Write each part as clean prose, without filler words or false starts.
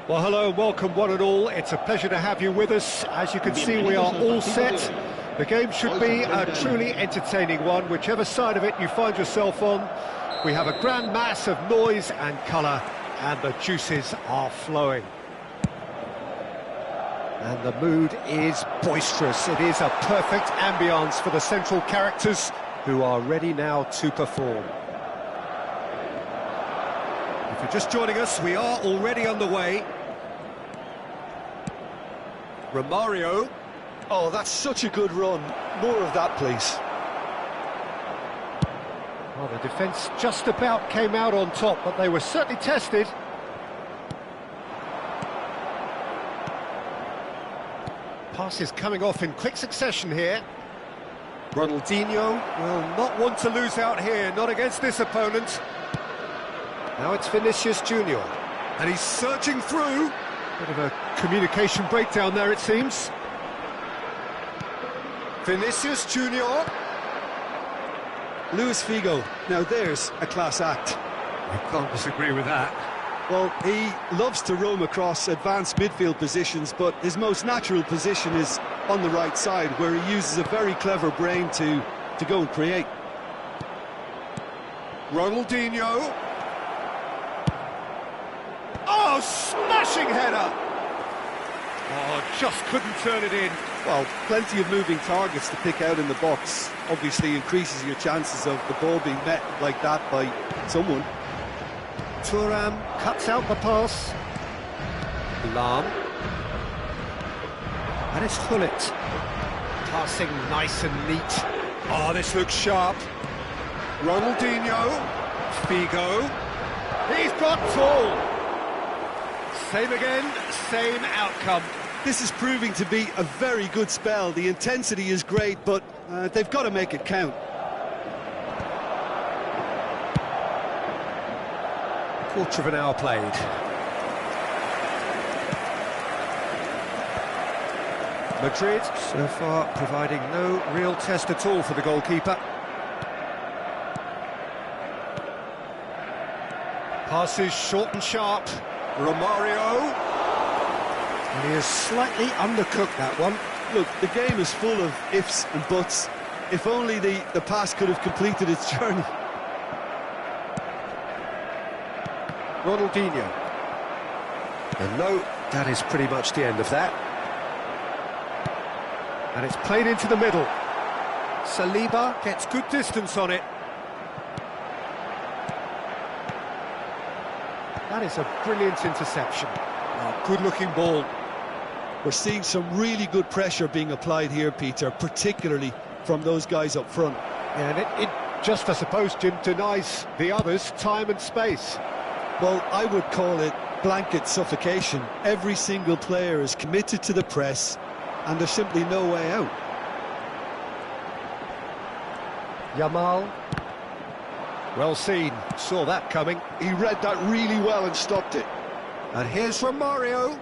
Well, hello and welcome one and all. It's a pleasure to have you with us. As you can see, we are all set. The game should be a truly entertaining one, whichever side of it you find yourself on. We have a grand mass of noise and colour, and the juices are flowing. And the mood is boisterous. It is a perfect ambience for the central characters, who are ready now to perform. If you're just joining us, we are already underway. Romario. Oh, that's such a good run. More of that, please. Well, the defence just about came out on top, but they were certainly tested. Passes coming off in quick succession here. Ronaldinho will not want to lose out here, not against this opponent. Now it's Vinicius Junior, and he's searching through. Bit of a communication breakdown there, it seems. Vinicius Junior. Luis Figo, now there's a class act. I can't disagree with that. Well, he loves to roam across advanced midfield positions, but his most natural position is on the right side, where he uses a very clever brain to go and create. Ronaldinho. Oh, smashing header! Oh, just couldn't turn it in. Well, plenty of moving targets to pick out in the box. Obviously increases your chances of the ball being met like that by someone. Thuram cuts out the pass. Lahm. And it's Hullet. Passing nice and neat. Oh, this looks sharp. Ronaldinho. Figo. He's got tall. Same again, same outcome. This is proving to be a very good spell. The intensity is great, but they've got to make it count. Quarter of an hour played. Madrid, so far, providing no real test at all for the goalkeeper. Passes short and sharp. Romario. And he has slightly undercooked that one. Look, the game is full of ifs and buts. If only the pass could have completed its journey. Ronaldinho. And no, that is pretty much the end of that. And it's played into the middle. Saliba gets good distance on it. That is a brilliant interception. Oh, good-looking ball. We're seeing some really good pressure being applied here, Peter, particularly from those guys up front. Yeah, and it just, I suppose, Jim, denies the others time and space. Well, I would call it blanket suffocation. Every single player is committed to the press, and there's simply no way out. Yamal. Well seen, saw that coming. He read that really well and stopped it. And here's Romario.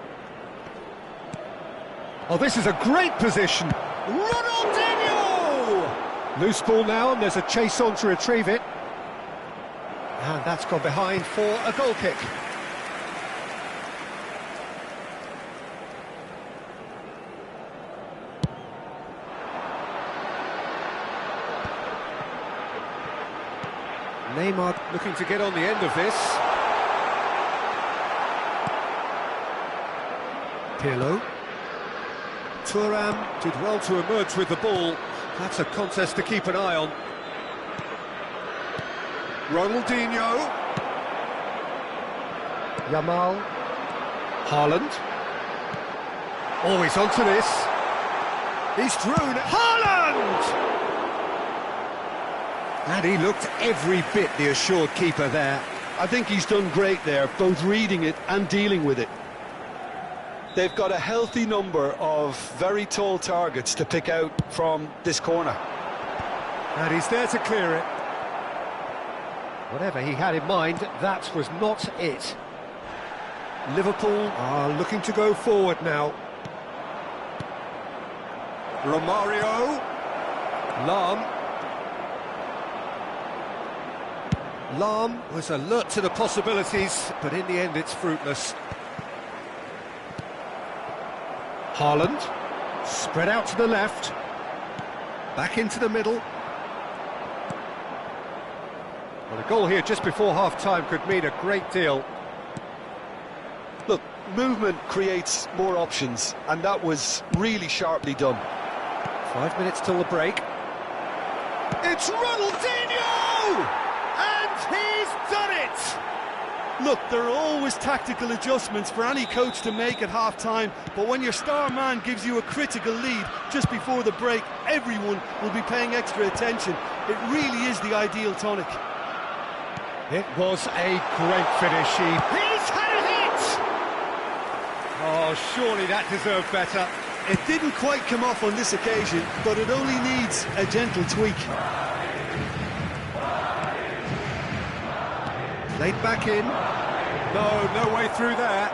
Oh, this is a great position. Ronaldinho! Loose ball now, and there's a chase on to retrieve it. And that's gone behind for a goal kick. Neymar looking to get on the end of this. Pirlo. Thuram did well to emerge with the ball. That's a contest to keep an eye on. Ronaldinho. Yamal. Haaland. Oh, he's onto this. He's through. Haaland! And he looked every bit the assured keeper there. I think he's done great there, both reading it and dealing with it. They've got a healthy number of very tall targets to pick out from this corner. And he's there to clear it. Whatever he had in mind, that was not it. Liverpool are looking to go forward now. Romario. Lahm. Lahm was alert to the possibilities, but in the end it's fruitless. Haaland, spread out to the left, back into the middle. Well, a goal here just before half-time could mean a great deal. Look, movement creates more options, and that was really sharply done. 5 minutes till the break. It's Ronaldinho! And he's done it! Look, there are always tactical adjustments for any coach to make at half-time, but when your star man gives you a critical lead just before the break, everyone will be paying extra attention. It really is the ideal tonic. It was a great finish. He's had a hit! Oh, surely that deserved better. It didn't quite come off on this occasion, but it only needs a gentle tweak. Laid back in. No way through there.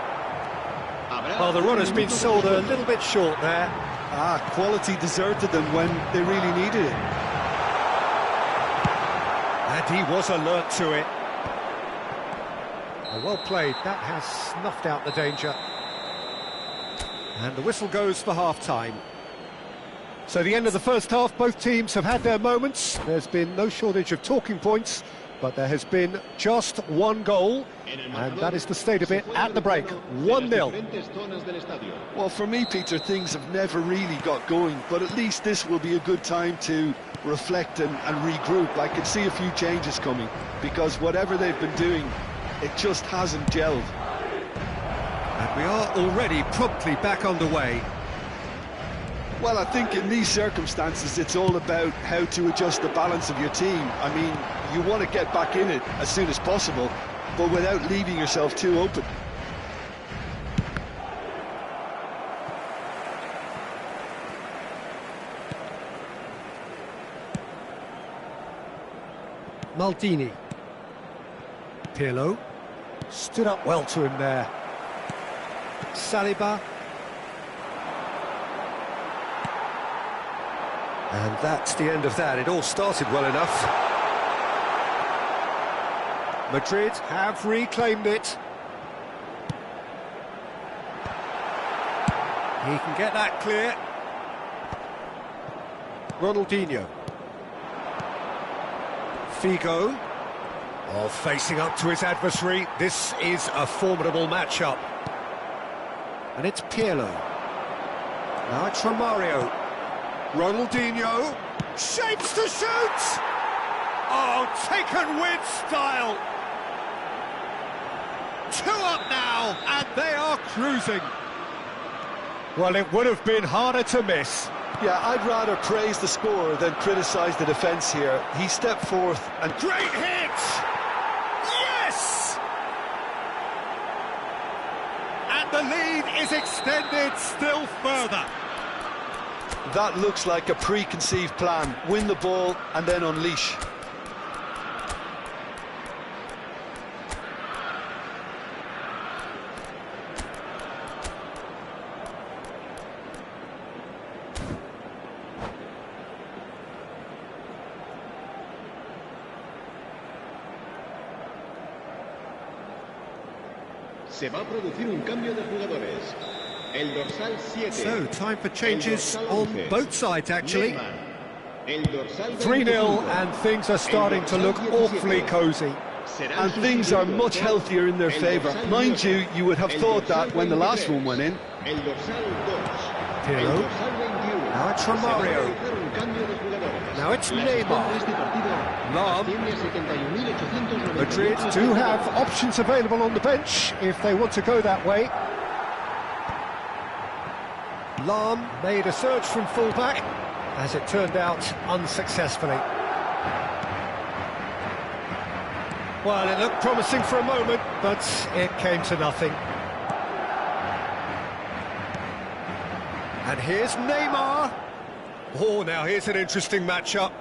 Well, the runner's been sold a little bit short there. Quality deserted them when they really needed it. And he was alert to it. Well played. That has snuffed out the danger. And the whistle goes for half-time. So the end of the first half, both teams have had their moments. There's been no shortage of talking points, but there has been just one goal, and that is the state of it at the break. 1-0. Well, for me, Peter, things have never really got going, but at least this will be a good time to reflect and regroup. I could see a few changes coming, because whatever they've been doing, it just hasn't gelled. And we are already promptly back underway. Well, I think in these circumstances, it's all about how to adjust the balance of your team. I mean, you want to get back in it as soon as possible, but without leaving yourself too open. Maldini. Pirlo. Stood up well to him there. Saliba. And that's the end of that. It all started well enough. Madrid have reclaimed it. He can get that clear. Ronaldinho. Figo. Oh, facing up to his adversary. This is a formidable matchup. And it's Pirlo. Now it's Romario. Ronaldinho. Shapes to shoot! Oh, taken with style. 2 up now, and they are cruising. Well, it would have been harder to miss. Yeah, I'd rather praise the scorer than criticise the defence here. He stepped forth and... Great hit! Yes! And the lead is extended still further. That looks like a preconceived plan. Win the ball and then unleash. Se va a producir un cambio de jugadores. El dorsal 7. So, time for changes on both sides, actually. El dorsal 3-0, and things are starting to look awfully cosy. And things are much healthier in their favour. Mind you, you would have thought that when the last one went in. El dorsal 2. Pirlo. Now it's Romario. Now it's Neymar. Lam. Madrid do have options available on the bench if they want to go that way. Lam made a surge from full-back, as it turned out unsuccessfully. Well, it looked promising for a moment, but it came to nothing. And here's Neymar. Oh, now here's an interesting matchup.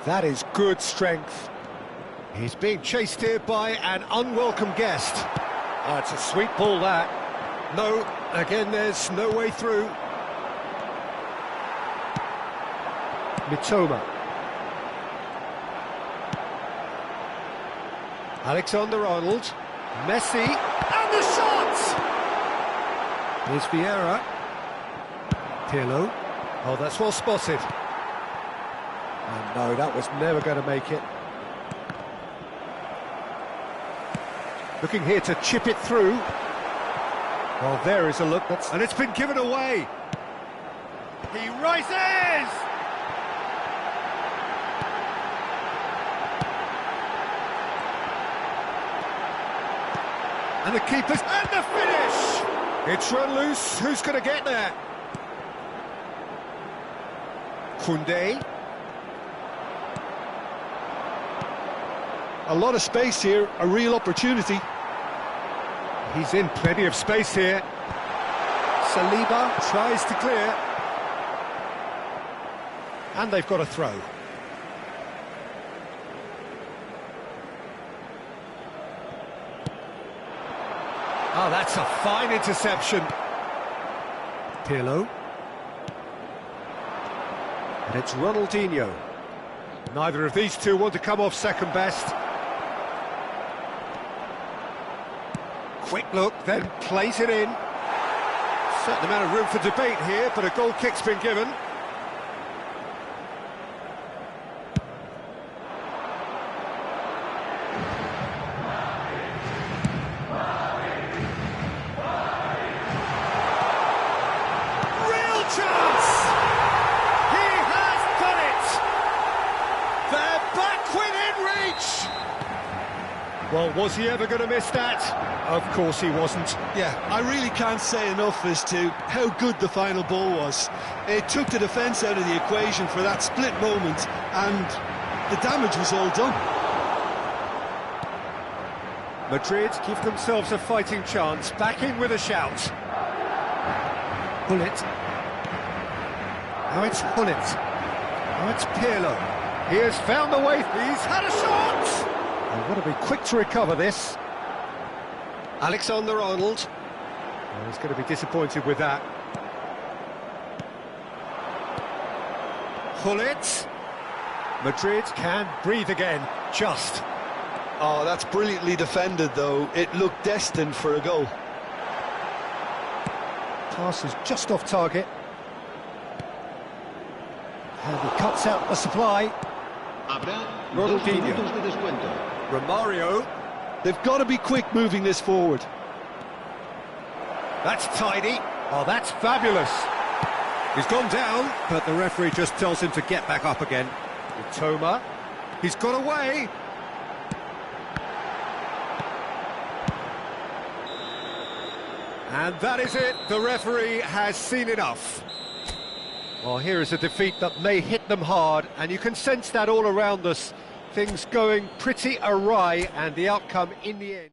That is good strength. He's being chased here by an unwelcome guest. Oh, it's a sweet ball, that. No, again, there's no way through. Mitoma. Alexander-Arnold. Messi. And the shot! Here's Vieira. Pirlo. Oh, that's well spotted. And no, that was never going to make it. Looking here to chip it through. Well, there is a look, and it's been given away. He rises! And the keeper's... and the finish! It's run loose. Who's going to get there? Koundé. A lot of space here, a real opportunity. He's in plenty of space here. Saliba tries to clear. And they've got a throw. Oh, that's a fine interception. Pirlo. And it's Ronaldinho. Neither of these two want to come off second best. Quick look, then plays it in. Certain amount of room for debate here, but a goal kick's been given. Real chance! He has done it! They're back within reach! Well, was he ever going to miss that? Of course he wasn't. Yeah, I really can't say enough as to how good the final ball was. It took the defence out of the equation for that split moment, and the damage was all done. Madrid give themselves a fighting chance, back in with a shout. Hullet. Now it's Hullet. Now it's Pirlo. He has found the way. He's had a shot! They've got to be quick to recover this. Alexander-Arnold. Well, he's going to be disappointed with that. Hullet. Madrid can breathe again, just. Oh, that's brilliantly defended, though. It looked destined for a goal. Pass is just off target. And he cuts out the supply. Ronaldinho. Romario. They've got to be quick moving this forward. That's tidy. Oh, that's fabulous. He's gone down, but the referee just tells him to get back up again. Toma. He's got away. And that is it. The referee has seen enough. Well, here is a defeat that may hit them hard, and you can sense that all around us. Things going pretty awry, and the outcome in the end.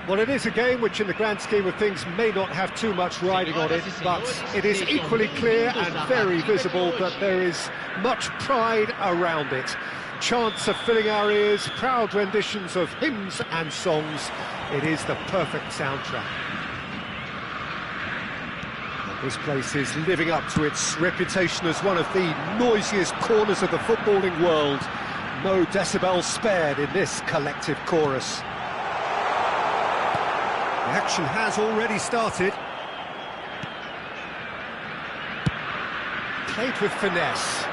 Well, it is a game which in the grand scheme of things may not have too much riding on it, but it is equally clear and very visible that there is much pride around it. Chants are filling our ears, proud renditions of hymns and songs. It is the perfect soundtrack. And this place is living up to its reputation as one of the noisiest corners of the footballing world. No decibels spared in this collective chorus. The action has already started. Played with finesse.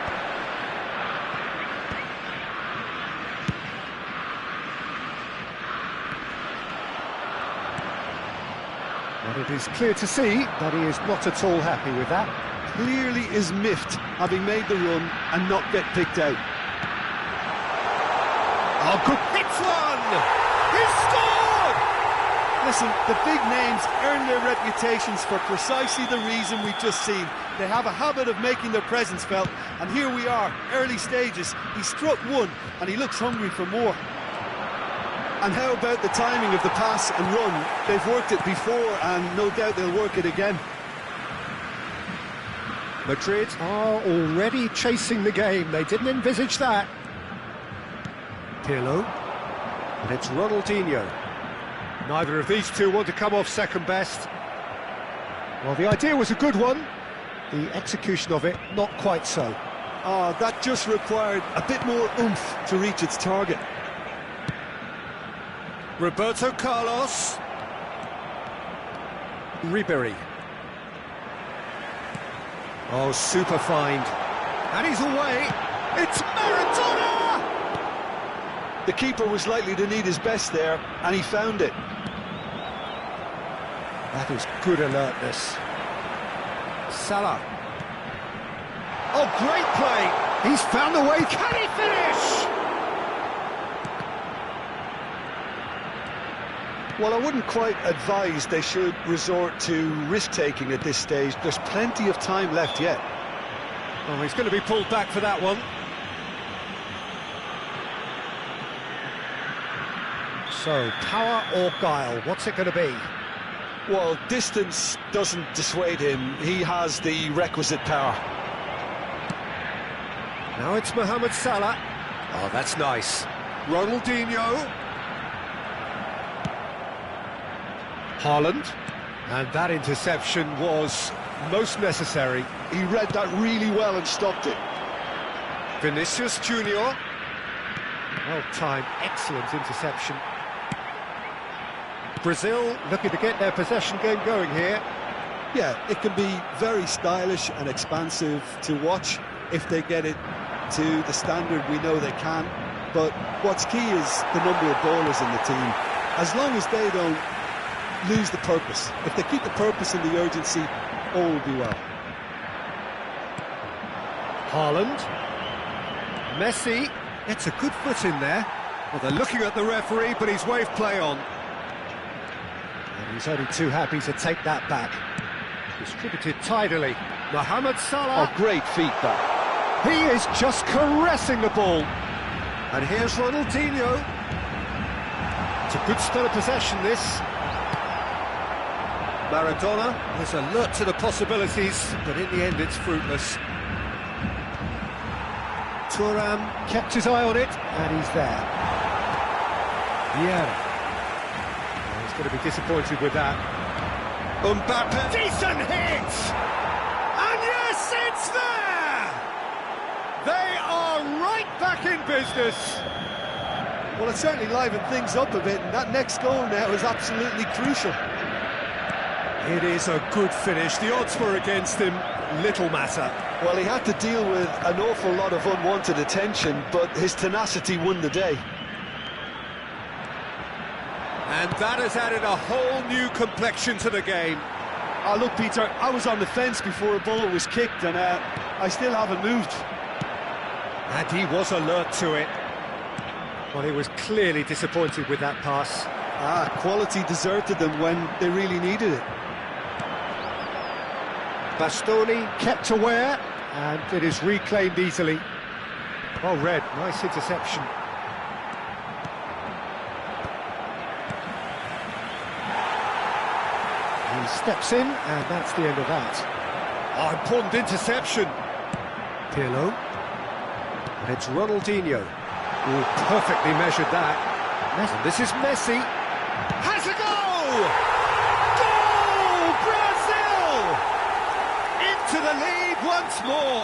But it is clear to see that he is not at all happy with that. Clearly is miffed, having made the run and not get picked out. Oh, good hits one! He scored! Listen, the big names earn their reputations for precisely the reason we've just seen. They have a habit of making their presence felt, and here we are, early stages. He struck one, and he looks hungry for more. And how about the timing of the pass and run? They've worked it before, and no doubt they'll work it again. Madrid are already chasing the game. They didn't envisage that. Pirlo, and it's Ronaldinho. Neither of these two want to come off second best. Well, the idea was a good one. The execution of it, not quite so. That just required a bit more oomph to reach its target. Roberto Carlos. Ribery. Oh, super find. And he's away. It's Maradona! The keeper was likely to need his best there, and he found it. That is good alertness. Salah. Oh, great play! He's found a way. Can he finish? Well, I wouldn't quite advise they should resort to risk-taking at this stage. There's plenty of time left yet. Oh, he's going to be pulled back for that one. So, power or guile, what's it going to be? Well, distance doesn't dissuade him. He has the requisite power. Now it's Mohamed Salah. Oh, that's nice. Ronaldinho. Haaland. And that interception was most necessary. He read that really well and stopped it. Vinicius Junior. Well timed, excellent interception. Brazil looking to get their possession game going here. Yeah, it can be very stylish and expansive to watch if they get it to the standard we know they can. But what's key is the number of ballers in the team. As long as they don't lose the purpose, if they keep the purpose and the urgency, all will be well. Haaland. Messi. It's a good foot in there. Well, they're looking at the referee, but he's waved play on. And he's only too happy to take that back. Distributed tidily. Mohamed Salah. Oh, great feet, that. He is just caressing the ball. And here's Ronaldinho. It's a good spell of possession, this. Maradona is alert to the possibilities, but in the end it's fruitless. Thuram kept his eye on it, and he's there. Vieira. Well, he's going to be disappointed with that. Mbappe. Decent hit! And yes, it's there! They are right back in business. Well, it certainly livened things up a bit, and that next goal now is absolutely crucial. It is a good finish. The odds were against him. Little matter. Well, he had to deal with an awful lot of unwanted attention, but his tenacity won the day. And that has added a whole new complexion to the game. Oh, look, Peter, I was on the fence before a ball was kicked, and I still haven't moved. And he was alert to it. Well, he was clearly disappointed with that pass. Quality deserted them when they really needed it. Bastoni kept aware, and it is reclaimed easily. Well read, nice interception. He steps in, and that's the end of that. Oh, important interception. Pirlo. And it's Ronaldinho, who perfectly measured that. And this is Messi. Has a goal! Goal! Brazil! Into the lead once more.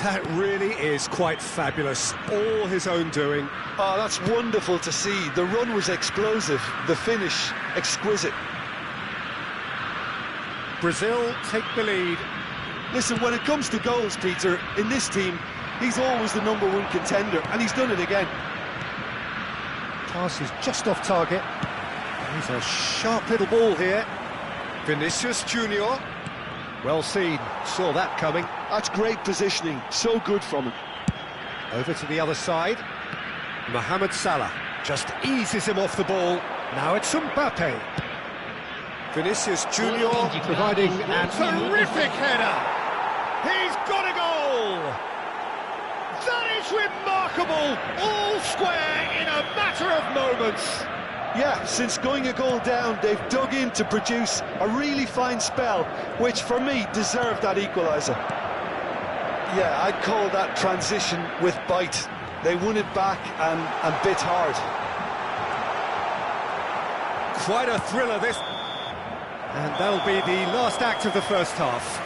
That really is quite fabulous. All his own doing. Oh, that's wonderful to see. The run was explosive, the finish exquisite. Brazil take the lead. Listen, when it comes to goals, Peter, in this team, he's always the #1 contender, and he's done it again. Pass is just off target. He's a sharp little ball here. Vinicius Junior. Well seen, saw that coming. That's great positioning, so good from him. Over to the other side. Mohamed Salah just eases him off the ball. Now it's Mbappe. Vinicius Junior providing a terrific header. He's got a goal. That is remarkable. All square in a matter of moments. Yeah, since going a goal down, they've dug in to produce a really fine spell, which for me deserved that equaliser. Yeah, I'd call that transition with bite. They won it back and bit hard. Quite a thriller, this. And that'll be the last act of the first half.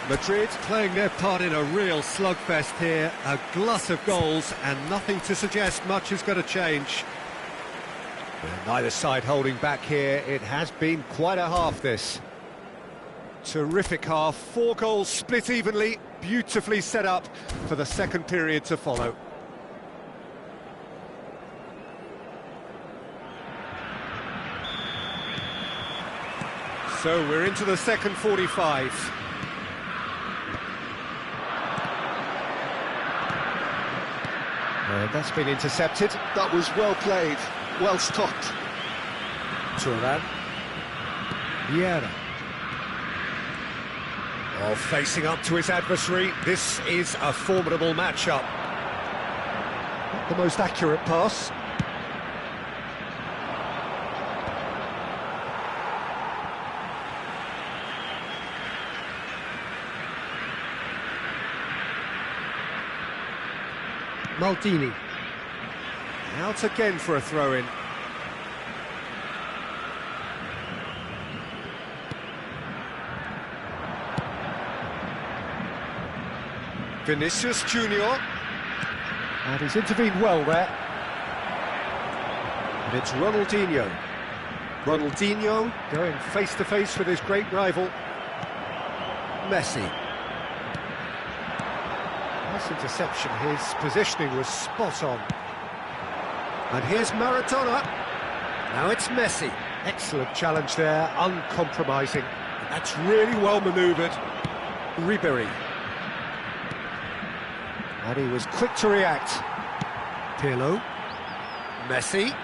Madrid playing their part in a real slugfest here. A glut of goals and nothing to suggest much is going to change. Neither side holding back here. It has been quite a half, this. Terrific half. 4 goals split evenly. Beautifully set up for the second period to follow. So we're into the second 45. And that's been intercepted. That was well played, well stopped. Thuram. Vieira. Oh, facing up to his adversary. This is a formidable matchup. Not the most accurate pass. Maldini. Out again for a throw-in. Vinicius Junior. And he's intervened well there. And it's Ronaldinho. Ronaldinho going face-to-face with his great rival. Messi. Nice interception, his positioning was spot on. And here's Maradona. Now it's Messi. Excellent challenge there, uncompromising. And that's really well manoeuvred. Ribery. And he was quick to react. Pirlo. Messi.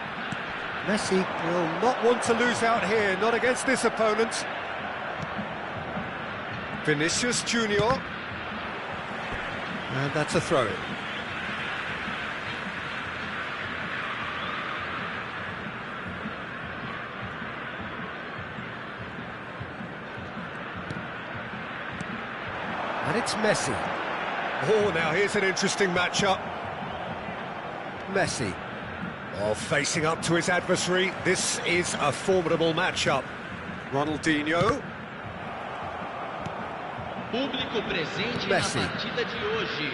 Messi will not want to lose out here, not against this opponent. Vinicius Junior. And that's a throw-in. And it's Messi. Oh, now here's an interesting matchup. Messi. Oh, facing up to his adversary. This is a formidable matchup. Ronaldinho. Público presente Messi. na partida de hoje.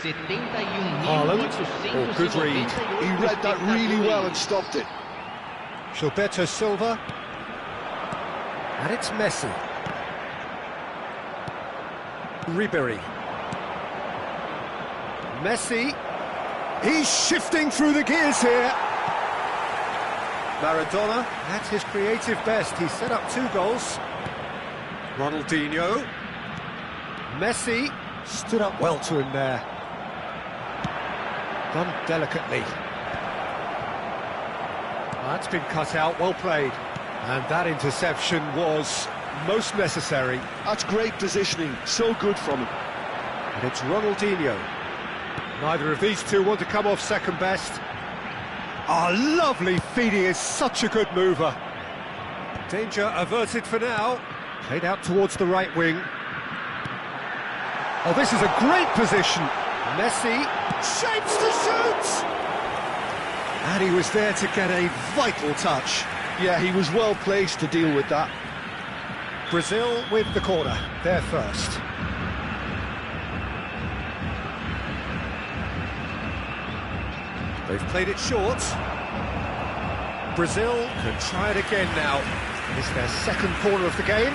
71.898. Oh, good read. He read that really well and stopped it. Gilberto Silva. And it's Messi. Ribery. Messi. He's shifting through the gears here. Maradona at his creative best. He set up 2 goals. Ronaldinho. Messi stood up well to him there. Done delicately. That's been cut out, well played. And that interception was most necessary. That's great positioning, so good from him. And it's Ronaldinho. Neither of these two want to come off second best. Oh, lovely feed, he is such a good mover. Danger averted for now. Played out towards the right wing. Oh, this is a great position. Messi shapes to shoot! And he was there to get a vital touch. Yeah, he was well placed to deal with that. Brazil with the corner, they're first. They've played it short. Brazil can try it again now. It's their second corner of the game.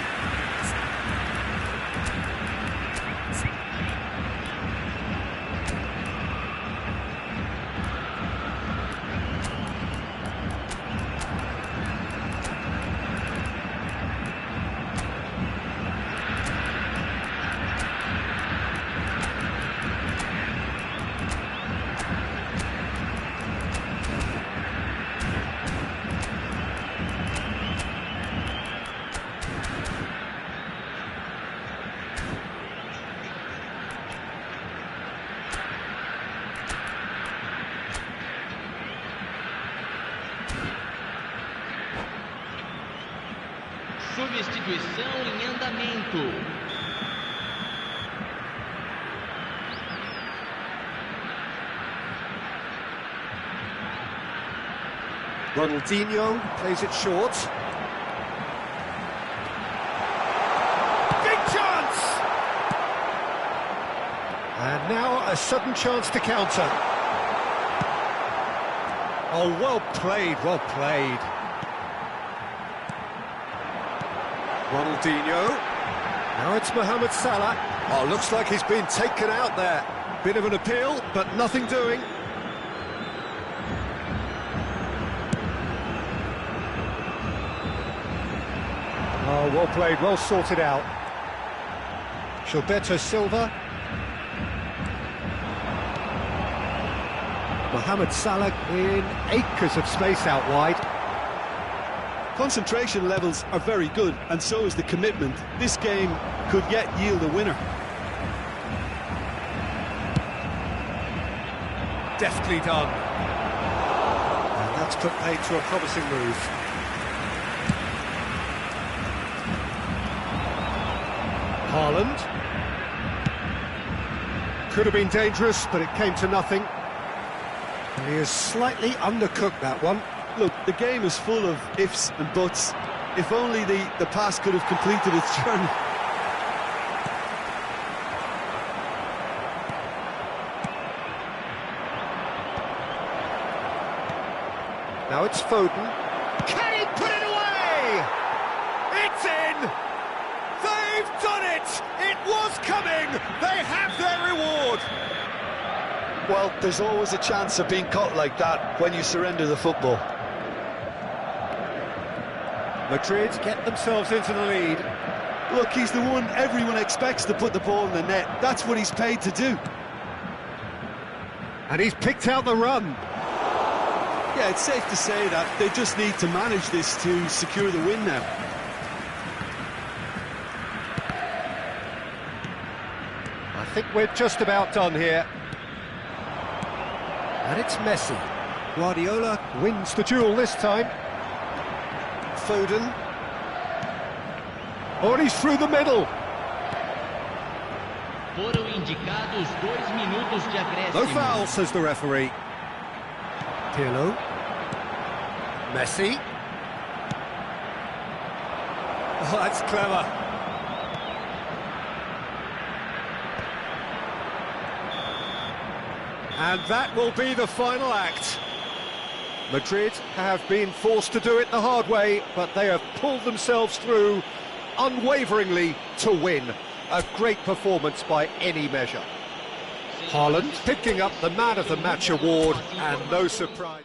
Substituição em andamento. Ronaldinho plays it short. Big chance! And now a sudden chance to counter. Oh, well played, well played. Ronaldinho. Now it's Mohamed Salah. Oh, looks like he's been taken out there. Bit of an appeal, but nothing doing. Oh, well played, well sorted out. Gilberto Silva. Mohamed Salah in acres of space out wide. Concentration levels are very good, and so is the commitment. This game could yet yield a winner. Deftly done. And that's put paid to a promising move. Haaland. Could have been dangerous, but it came to nothing. And he has slightly undercooked that one. Look, the game is full of ifs and buts. If only the pass could have completed its journey. Now it's Foden. Can he put it away? It's in! They've done it! It was coming! They have their reward! Well, there's always a chance of being caught like that when you surrender the football. Madrid get themselves into the lead. Look, he's the one everyone expects to put the ball in the net. That's what he's paid to do. And he's picked out the run. Yeah, it's safe to say that they just need to manage this to secure the win now. I think we're just about done here. And it's Messi. Guardiola wins the duel this time. Foden. Oh, and he's through the middle. Foram indicados 2 minutos de acréscimo. No foul, says the referee. Pirlo. Messi. Oh, that's clever. And that will be the final act. Madrid have been forced to do it the hard way, but they have pulled themselves through unwaveringly to win. A great performance by any measure. Haaland picking up the Man of the Match award, and no surprise.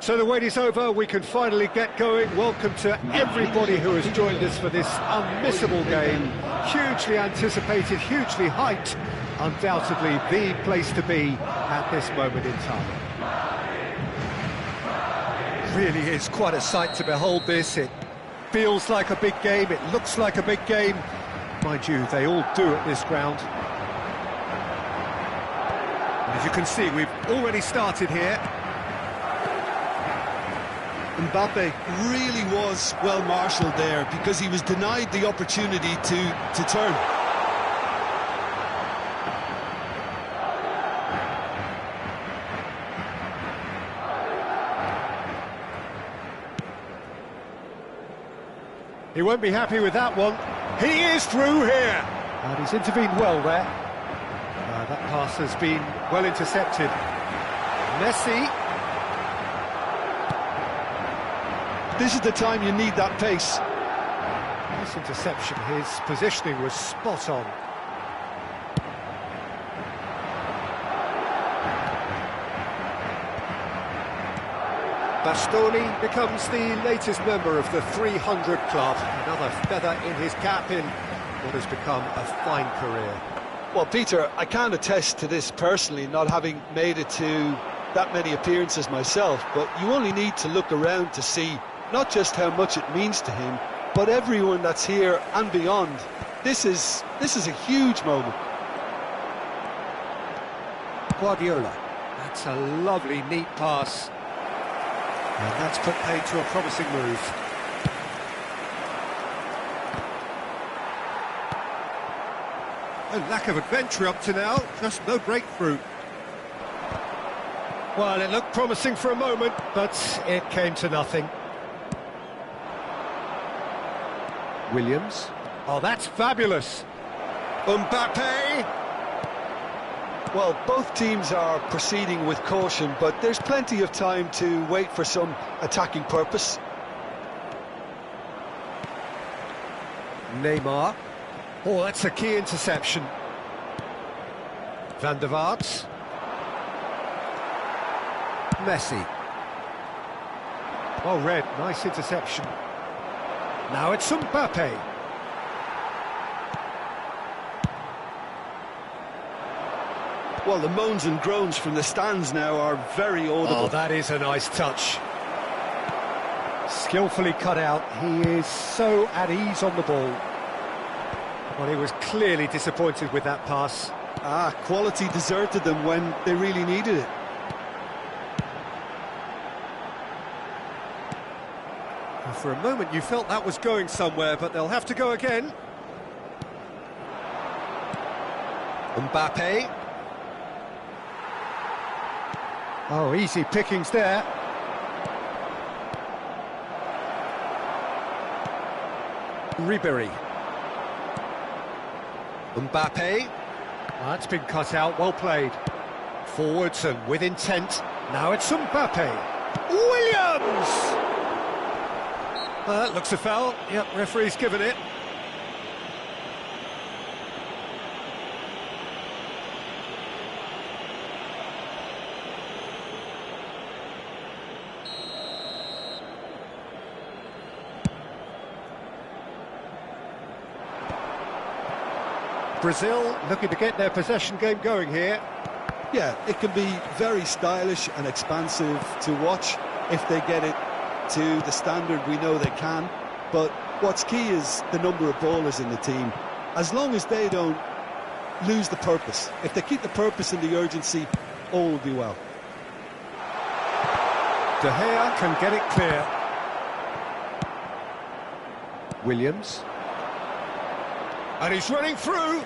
So the wait is over, we can finally get going. Welcome to everybody who has joined us for this unmissable game. Hugely anticipated, hugely hyped. Undoubtedly the place to be at this moment in time. Really is quite a sight to behold this. It feels like a big game, it looks like a big game. Mind you, they all do at this ground. And as you can see, we've already started here. Mbappe really was well marshalled there because he was denied the opportunity to turn. He won't be happy with that one. He is through here. And he's intervened well there. That pass has been well intercepted. Messi. This is the time you need that pace. Nice interception. His positioning was spot on. Bastoni becomes the latest member of the 300 club. Another feather in his cap in what has become a fine career. Well, Peter, I can't attest to this personally, not having made it to that many appearances myself, but you only need to look around to see not just how much it means to him, but everyone that's here and beyond. This is a huge moment. Guardiola. That's a lovely, neat pass. And that's put paid to a promising move. A lack of adventure up to now, just no breakthrough. Well, it looked promising for a moment, but it came to nothing. Williams. Oh, that's fabulous. Mbappe. Well, both teams are proceeding with caution, but there's plenty of time to wait for some attacking purpose. Neymar. Oh, that's a key interception. Van der Vaart. Messi. Oh, red, nice interception. Now it's Mbappe. Well, the moans and groans from the stands now are very audible. Oh, that is a nice touch. Skillfully cut out. He is so at ease on the ball. Well, he was clearly disappointed with that pass. Quality deserted them when they really needed it. Well, for a moment you felt that was going somewhere, but they'll have to go again. Mbappe. Oh, easy pickings there. Ribery. Mbappe. Oh, that's been cut out, well played. Forwards and with intent. Now it's Mbappe. Williams! That looks a foul. Yep, referee's given it. Brazil looking to get their possession game going here. Yeah, it can be very stylish and expansive to watch if they get it to the standard we know they can. But what's key is the number of ballers in the team. As long as they don't lose the purpose, if they keep the purpose and the urgency, all will be well. De Gea can get it clear. Williams. And he's running through.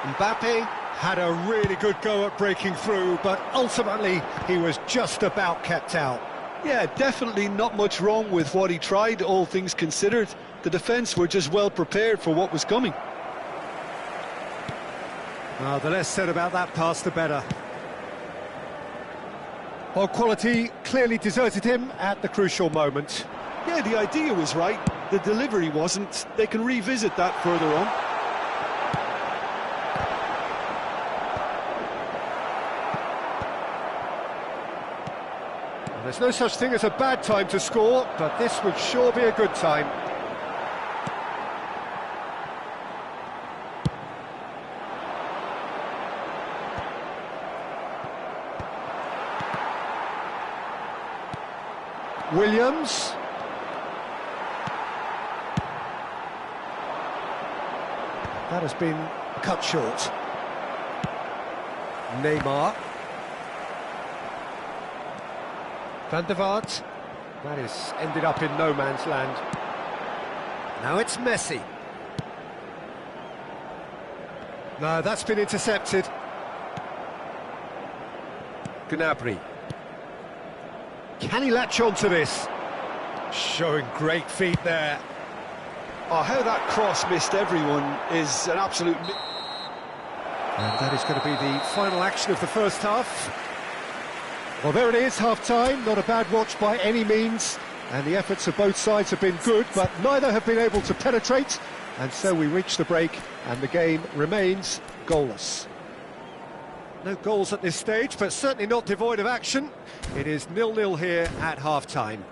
Mbappe had a really good go at breaking through, but ultimately he was just about kept out. Yeah, definitely not much wrong with what he tried, all things considered. The defence were just well prepared for what was coming. Well, the less said about that pass, the better. Well, quality clearly deserted him at the crucial moment. Yeah, the idea was right, the delivery wasn't. They can revisit that further on. Well, there's no such thing as a bad time to score, but this would sure be a good time. Williams. That has been cut short. Neymar. Van der Vaart. That is ended up in no man's land. Now it's Messi. No, that's been intercepted. Gnabry. Can he latch on to this? Showing great feet there. Oh, how that cross missed everyone is an absolute... And that is going to be the final action of the first half. Well, there it is, half-time. Not a bad watch by any means. And the efforts of both sides have been good, but neither have been able to penetrate. And so we reach the break, and the game remains goalless. No goals at this stage, but certainly not devoid of action. It is 0-0 here at half-time.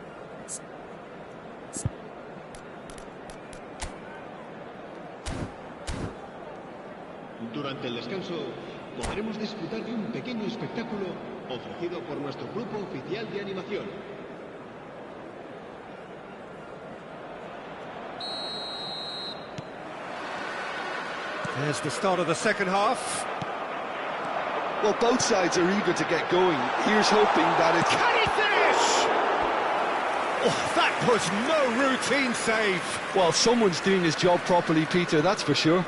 Durante el descanso podremos disfrutar de un pequeño espectáculo ofrecido por nuestro grupo oficial de animación. There's the start of the second half. Well, both sides are eager to get going. Here's hoping that it's... Can he finish? Oh, that was no routine save. Well, someone's doing his job properly, Peter, that's for sure.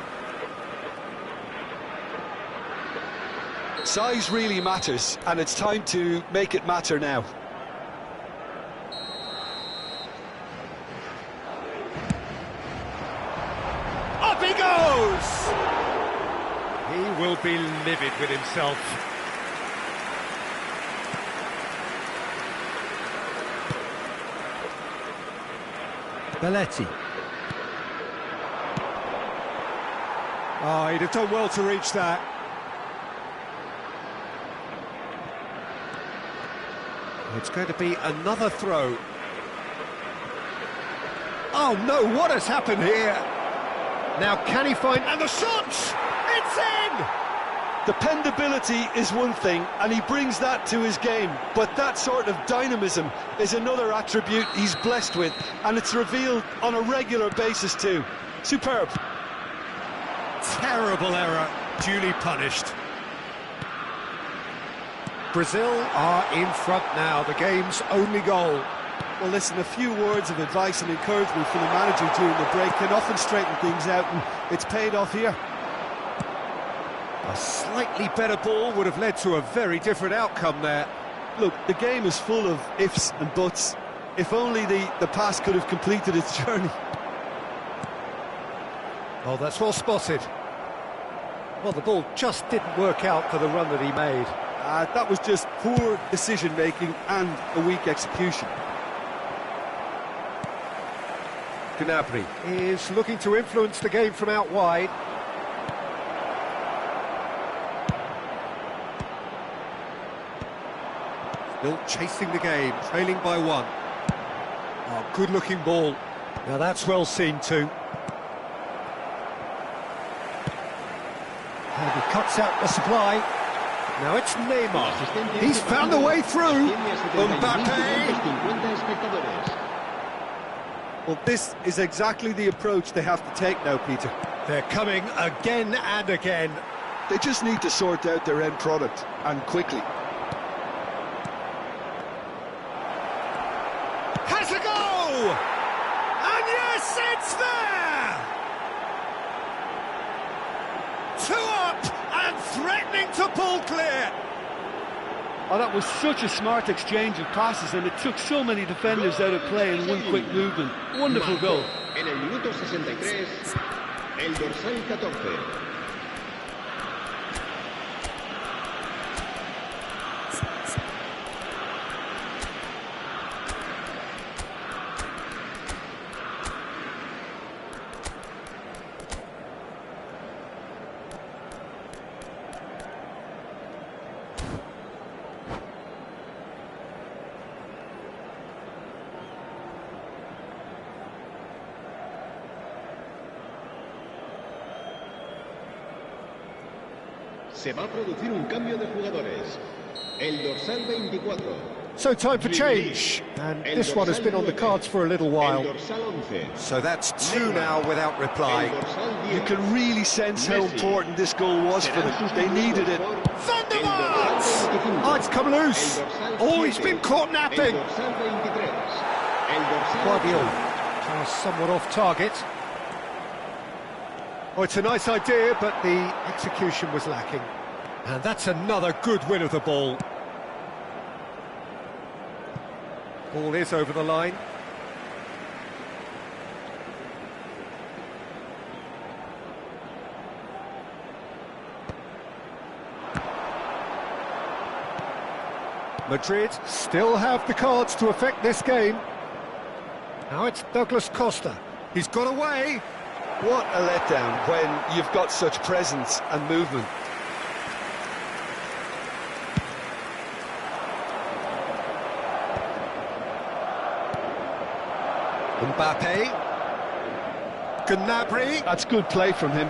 Size really matters, and it's time to make it matter now. Up he goes! He will be livid with himself. Belletti. Oh, he'd have done well to reach that. It's going to be another throw. Oh no, what has happened here? Now can he find... And the shot! It's in! Dependability is one thing, and he brings that to his game, but that sort of dynamism is another attribute he's blessed with, and it's revealed on a regular basis too. Superb. Terrible error, duly punished. Brazil are in front now, the game's only goal. Well, listen, a few words of advice and encouragement from the manager during the break can often straighten things out, and it's paid off here. A slightly better ball would have led to a very different outcome there. Look, the game is full of ifs and buts. If only the pass could have completed its journey. Oh, that's well spotted. Well, the ball just didn't work out for the run that he made. That was just poor decision-making and a weak execution. Gnabry is looking to influence the game from out wide. Still chasing the game, trailing by one. Oh, good-looking ball. Now that's well seen too. And he cuts out the supply. Now it's Neymar. He's found a way through. Mbappe. Well, this is exactly the approach they have to take now, Peter. They're coming again and again. They just need to sort out their end product, and quickly. Has a go! And yes, it's there! 2 up and threatening to pull clear. Oh, that was such a smart exchange of passes, and it took so many defenders out of play in one quick movement. Wonderful goal. En el minuto 63, el dorsal 14. Se va a producir un cambio de jugadores. El dorsal 24. So time for change, and this one has been on the cards for a little while. El dorsal 11. So that's 2 now without reply. El dorsal 10. You can really sense how important this goal was for them. They needed it. Van der Vaart! Oh, it's come loose. Oh, he's been caught napping. El dorsal 23. El dorsal Guardiola, somewhat off target. Oh, it's a nice idea, but the execution was lacking. And that's another good win of the ball. Ball is over the line. Madrid still have the cards to affect this game. Now it's Douglas Costa. He's got away. What a letdown when you've got such presence and movement. Mbappe. Gnabry. That's good play from him.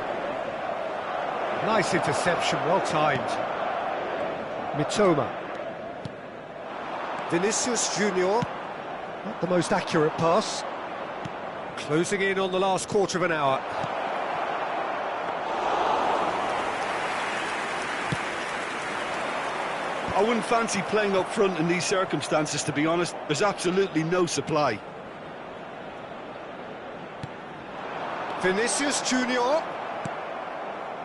Nice interception, well timed. Mitoma. Vinicius Junior. Not the most accurate pass. Closing in on the last quarter of an hour. I wouldn't fancy playing up front in these circumstances, to be honest. There's absolutely no supply. Vinicius Junior.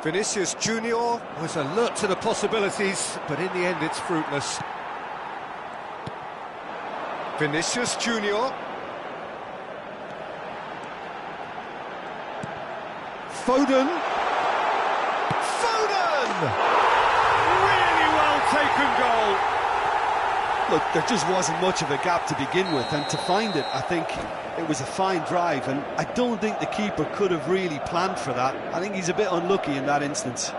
Vinicius Junior was alert to the possibilities, but in the end it's fruitless. Vinicius Junior. Foden. Foden! Really well taken goal. Look, there just wasn't much of a gap to begin with, and to find it, I think it was a fine drive, and I don't think the keeper could have really planned for that. I think he's a bit unlucky in that instance.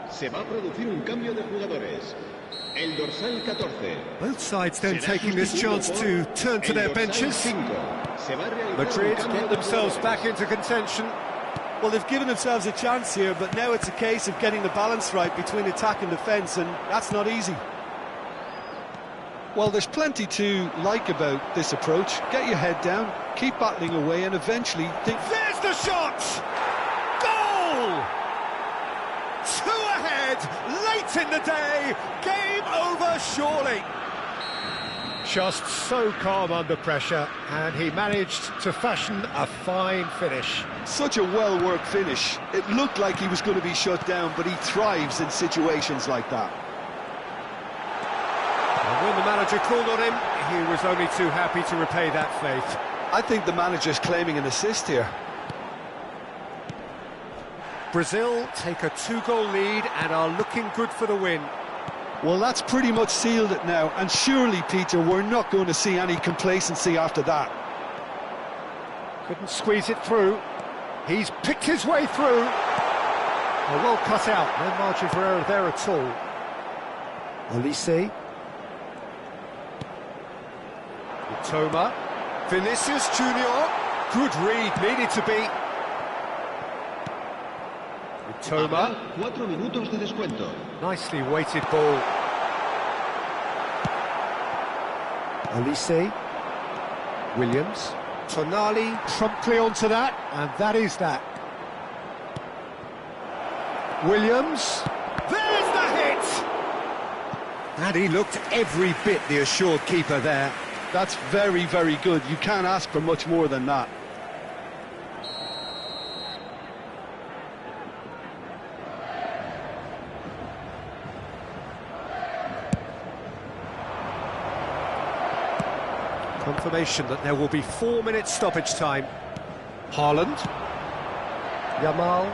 Se va a producir un cambio de jugadores. El dorsal 14. Both sides then taking this chance to turn to their benches. Madrid get themselves back into contention. Well, they've given themselves a chance here, but now it's a case of getting the balance right between attack and defence, and that's not easy. Well, there's plenty to like about this approach. Get your head down, keep battling away, and eventually think... There's the shot! Goal! Two ahead, late in the day, game over surely. Just so calm under pressure, and he managed to fashion a fine finish. Such a well-worked finish. It looked like he was going to be shut down, but he thrives in situations like that. And when the manager called on him, he was only too happy to repay that faith. I think the manager's claiming an assist here. Brazil take a 2-goal lead and are looking good for the win. Well, that's pretty much sealed it now, and surely, Peter, we're not going to see any complacency after that. Couldn't squeeze it through. He's picked his way through. Oh, well cut out, no margin for error there at all. Olise. Mitoma. Vinicius Junior. Good read, needed to be. Mitoma. 4 minutos de descuento. Nicely weighted ball. Olise. Williams. Tonali promptly onto that, and that is that. Williams. There's the hit! And he looked every bit the assured keeper there. That's very, very good. You can't ask for much more than that. Confirmation that there will be 4 minutes stoppage time. Haaland. Yamal.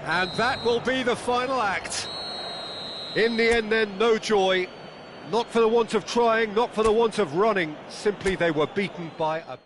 And that will be the final act. In the end then, no joy. Not for the want of trying, not for the want of running. Simply they were beaten by a...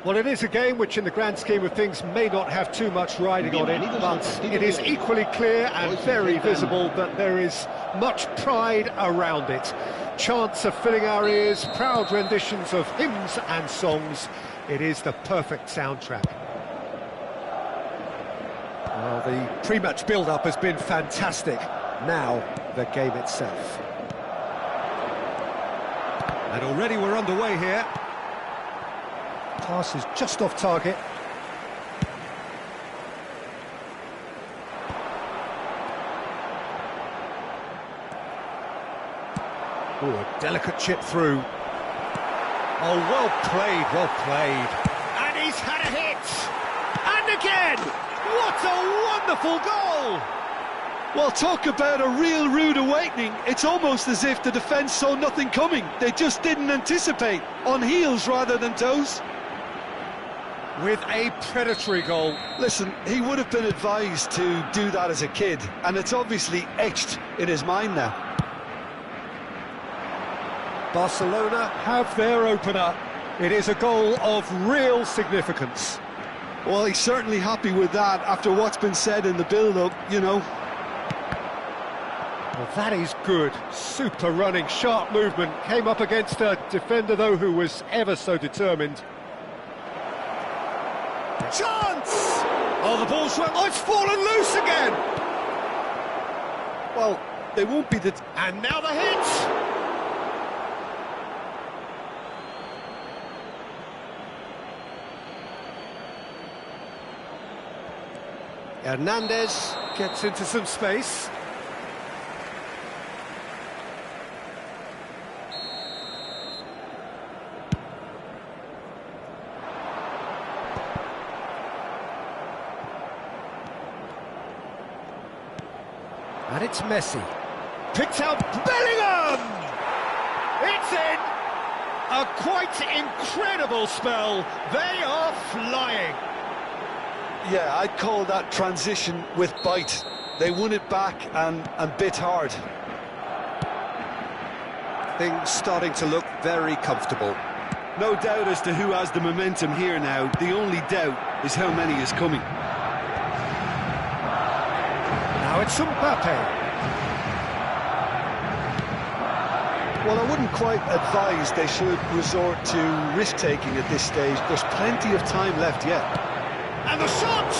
Well, it is a game which in the grand scheme of things may not have too much riding on it, but it is equally clear and very visible that there is much pride around it. Chants are filling our ears, proud renditions of hymns and songs. It is the perfect soundtrack. Well, the pre-match build-up has been fantastic. Now, the game itself. And already we're underway here. Pass is just off target. Oh, a delicate chip through. Oh, well played, well played. And he's had a hit! And again! What a wonderful goal! Well, talk about a real rude awakening. It's almost as if the defence saw nothing coming. They just didn't anticipate. On heels rather than toes. With a predatory goal. Listen, he would have been advised to do that as a kid, and it's obviously etched in his mind now. Barcelona have their opener. It is a goal of real significance. Well, he's certainly happy with that after what's been said in the build-up, you know. Well, that is good. Super running, sharp movement. Came up against a defender, though, who was ever so determined. Chance! Oh, the ball's run. Oh, it's fallen loose again! Well, they won't be the... And now the hit! Hernandez gets into some space. And it's Messi. Picked out Bellingham! It's in! A quite incredible spell. They are flying. Yeah, I'd call that transition with bite. They won it back and bit hard. Things starting to look very comfortable. No doubt as to who has the momentum here now. The only doubt is how many is coming. Now it's Mbappe. Well, I wouldn't quite advise they should resort to risk-taking at this stage. There's plenty of time left yet. And the shot!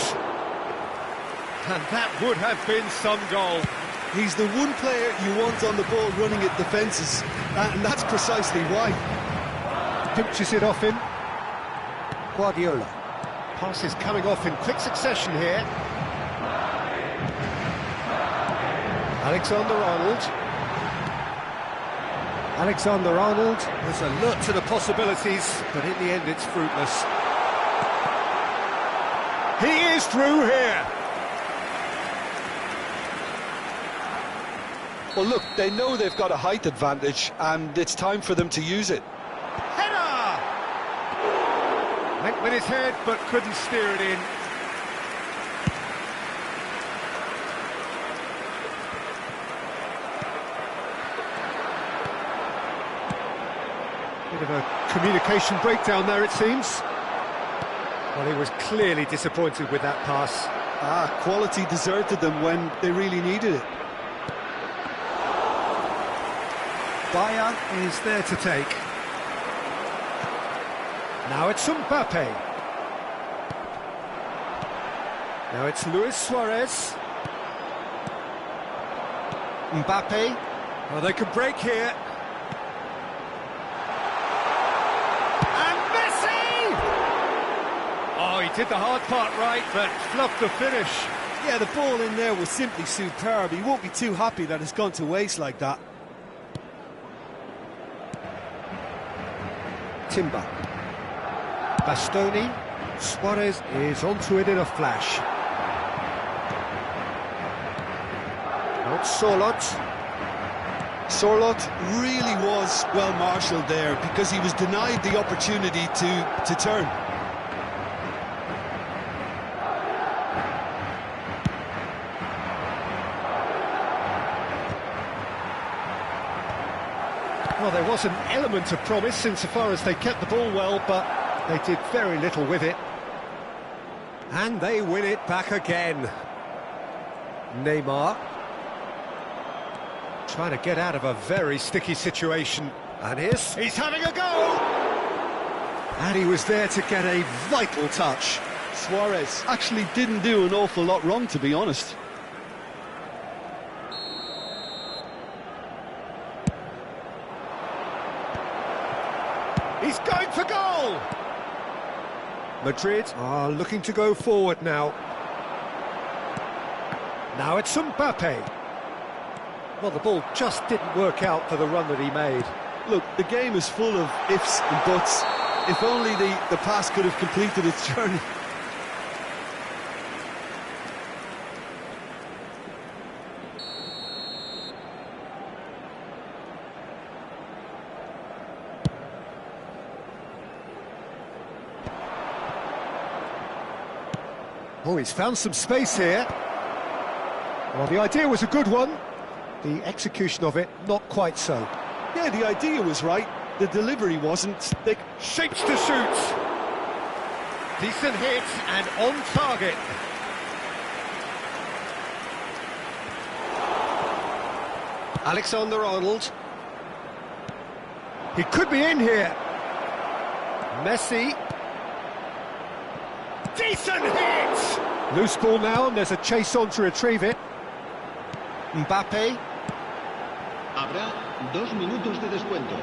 And that would have been some goal. He's the one player you want on the ball running at defences, and that's precisely why. Pinches it off him. Guardiola. Passes coming off in quick succession here. Alexander-Arnold. Alexander-Arnold was alert to the possibilities, but in the end it's fruitless. He is through here. Well, look, they know they've got a height advantage, and it's time for them to use it. Header! Went with his head, but couldn't steer it in. Bit of a communication breakdown there, it seems. Well, he was clearly disappointed with that pass. Quality deserted them when they really needed it. Bayern is there to take. Now it's Mbappe. Now it's Luis Suarez. Mbappe. Oh, they can break here. And Messi! Oh, he did the hard part right, but fluffed the finish. Yeah, the ball in there was simply superb. He won't be too happy that it's gone to waste like that. Timber. Bastoni. Suarez is onto it in a flash. Out Sorloth. Sorloth really was well marshalled there because he was denied the opportunity to turn. Well, there was an element of promise insofar as they kept the ball well, but They did very little with it. And they win it back again. Neymar. Trying to get out of a very sticky situation. And he's having a go! And he was there to get a vital touch. Suarez actually didn't do an awful lot wrong, to be honest. He's going for goal! Madrid are looking to go forward now. Now it's Mbappe. Well, the ball just didn't work out for the run that he made. Look, the game is full of ifs and buts. If only the pass could have completed its journey. Oh, he's found some space here. Well, the idea was a good one. The execution of it, not quite so. Yeah, the idea was right. The delivery wasn't. They shapes to shoot. Decent hit and on target. Alexander-Arnold. He could be in here. Messi. Decent hit! Loose ball now, and there's a chase on to retrieve it. Mbappe. Habrá 2 minutos de descuento.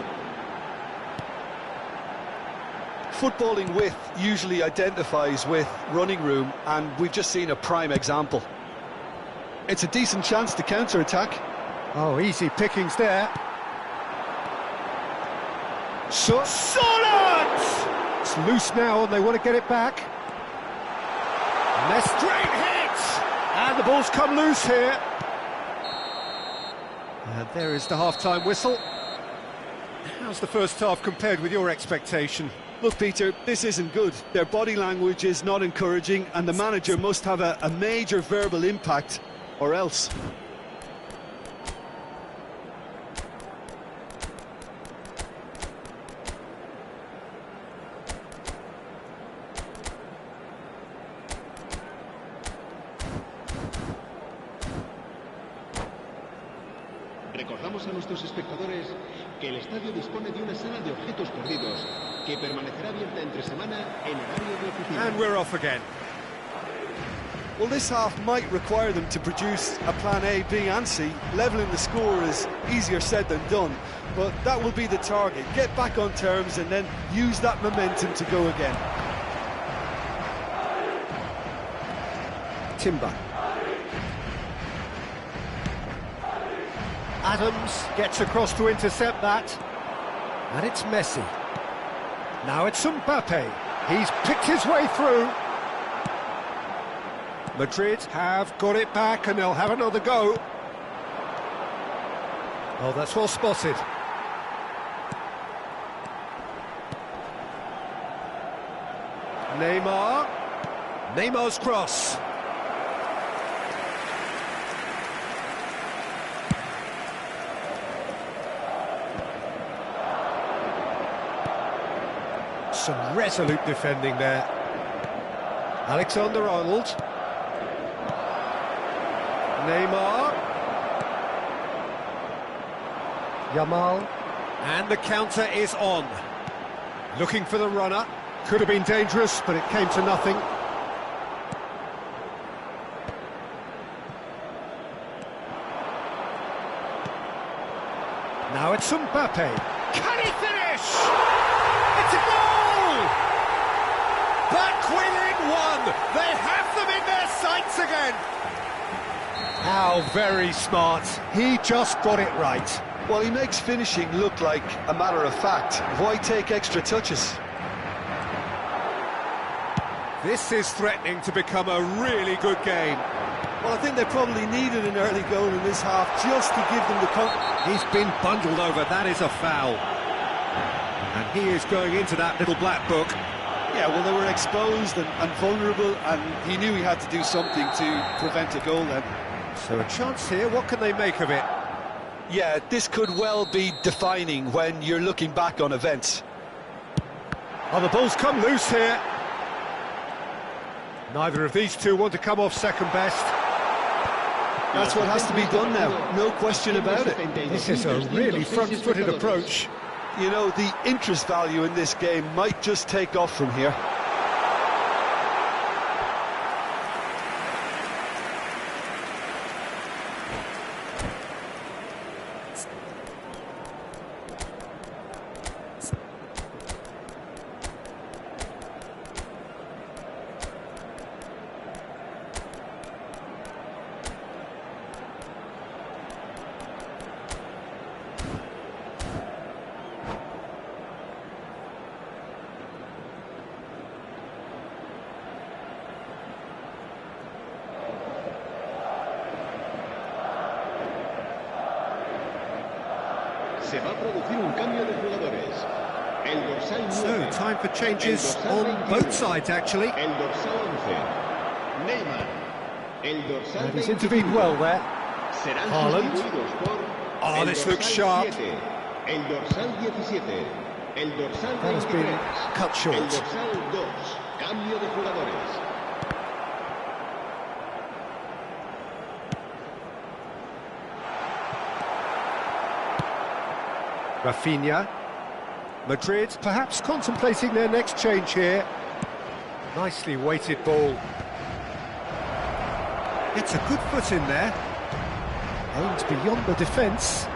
Footballing width usually identifies with running room, and we've just seen a prime example. It's a decent chance to counter-attack. Oh, easy pickings there. Solid! It's loose now, and they want to get it back. And a straight hit! And the ball's come loose here. And there is the half-time whistle. How's the first half compared with your expectation? Look, Peter, this isn't good. Their body language is not encouraging, and the manager must have a major verbal impact, or else. Recordamos a nuestros espectadores que el estadio dispone de una sala de objetos perdidos que permanecerá abierta entre semana en horario de oficina. And we're off again. Well, this half might require them to produce a plan A, B and C. Levelling the score is easier said than done, but that will be the target. Get back on terms and then use that momentum to go again. Timber. Adams gets across to intercept that. And it's Messi. Now it's Mbappe. He's picked his way through. Madrid have got it back and they'll have another go. Oh, that's well spotted. Neymar. Neymar's cross. Some resolute defending there. Alexander-Arnold. Neymar. Yamal. And the counter is on. Looking for the runner. Could have been dangerous, but it came to nothing. Now it's Mbappe. Can he finish? It's a goal! Back within one! They have them in their sights again! How very smart. He just got it right. Well, he makes finishing look like a matter of fact. Why take extra touches? This is threatening to become a really good game. Well, I think they probably needed an early goal in this half just to give them the... He's been bundled over, that is a foul. And he is going into that little black book. Yeah, well, they were exposed and vulnerable, and he knew he had to do something to prevent a goal then. So a chance here, what can they make of it? Yeah, this could well be defining when you're looking back on events. Oh, the ball's come loose here. Neither of these two want to come off second best. That's what has to be done now, no question about it. This is a really front-footed approach. You know, the interest value in this game might just take off from here. Se va a producir un cambio de jugadores. El dorsal 9. So, time for changes on both sides, actually. El dorsal 11. Neymar. El dorsal And he's 21. intervened well there. Serán Haaland. sustituidos por Oh, el this dorsal looks sharp. 7, el dorsal 17, el dorsal That has 23, been cut short. el dorsal 2. Cambio de jugadores. Rafinha. Madrid perhaps contemplating their next change here. Nicely weighted ball. It's a good foot in there. Aimed beyond the defence.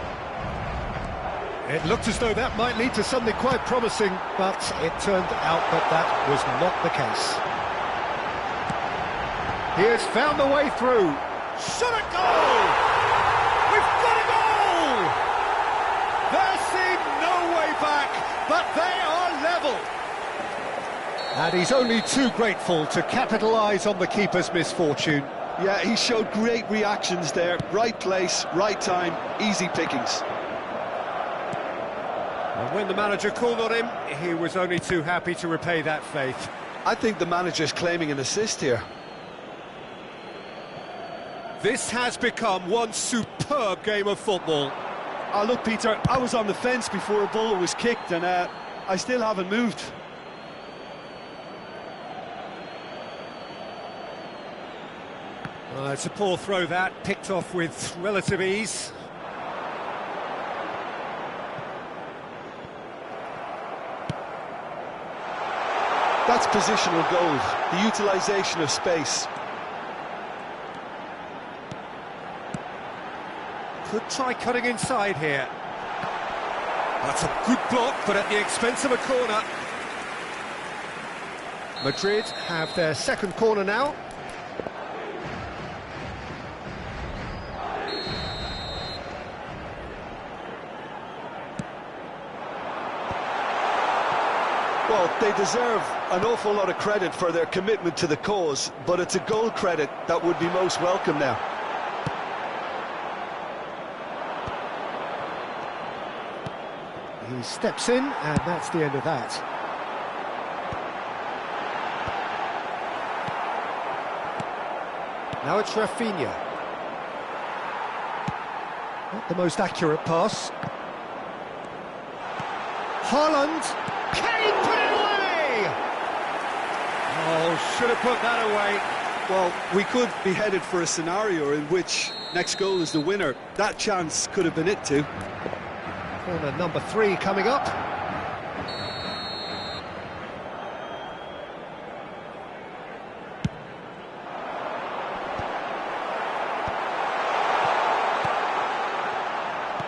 It looked as though that might lead to something quite promising, but it turned out that that was not the case. He has found the way through. Shot a goal! We've got a goal! There seemed no way back, but they are level. And he's only too grateful to capitalise on the keeper's misfortune. Yeah, he showed great reactions there. Right place, right time, easy pickings. And when the manager called on him, he was only too happy to repay that faith. I think the manager's claiming an assist here. This has become one superb game of football. Oh, look, Peter, I was on the fence before a ball was kicked, and I still haven't moved. It's a poor throw that, picked off with relative ease. That's positional gold, the utilisation of space. Could try cutting inside here. That's a good block, but at the expense of a corner. Madrid have their second corner now. Well, they deserve an awful lot of credit for their commitment to the cause, but it's a goal credit that would be most welcome now. He steps in, and that's the end of that. Now it's Rafinha. Not the most accurate pass. Haaland. Can he put it away? Oh, should have put that away. Well, we could be headed for a scenario in which next goal is the winner. That chance could have been it too. Corner number 3 coming up.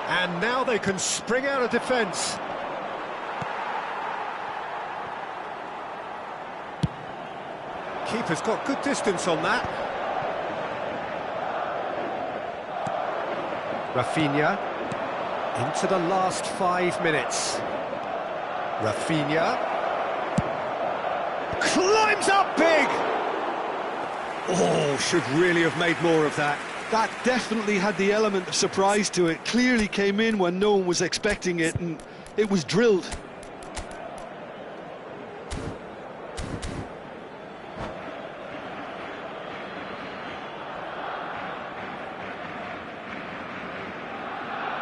And now they can spring out of defence. Keeper's got good distance on that. Rafinha into the last 5 minutes. Rafinha climbs up big. Oh, should really have made more of that. That definitely had the element of surprise to it. Clearly came in when no one was expecting it, and it was drilled.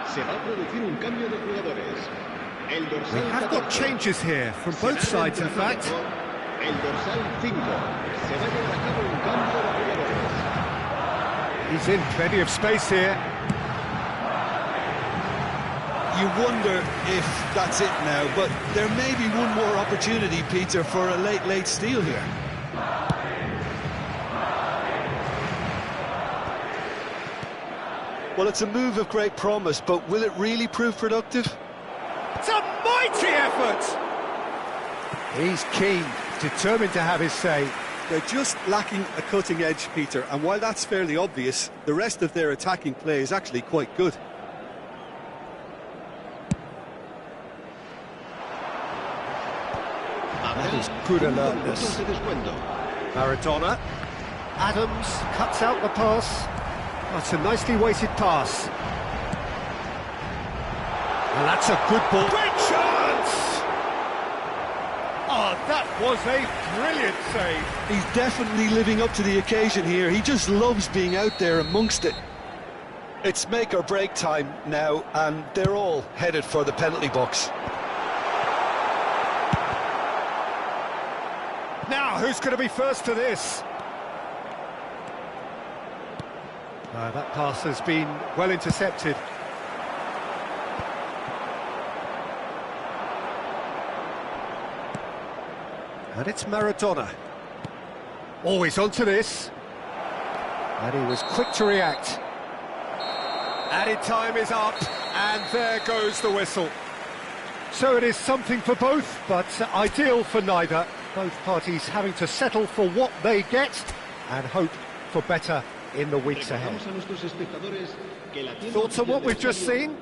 Se va a producir un cambio de jugadores. We have got changes here from both sides, in fact. El dorsal 5 se va a llevar a cabo un cambio de jugadores. He's in plenty of space here. You wonder if that's it now, but there may be one more opportunity, Peter, for a late steal here. Well, it's a move of great promise, but will it really prove productive? It's a mighty effort! He's keen, determined to have his say. They're just lacking a cutting edge, Peter, and while that's fairly obvious, the rest of their attacking play is actually quite good. That is good alertness. Maradona. Adams cuts out the pass. That's a nicely weighted pass. And that's a good ball. Great chance! Oh, that was a brilliant save. He's definitely living up to the occasion here. He just loves being out there amongst it. It's make or break time now, and they're all headed for the penalty box. Now, who's going to be first to this? That pass has been well intercepted. And it's Maradona. Always onto this. And he was quick to react. Added time is up, and there goes the whistle. So it is something for both, but ideal for neither. Both parties having to settle for what they get and hope for better in the weeks ahead. Thoughts on what we've just seen?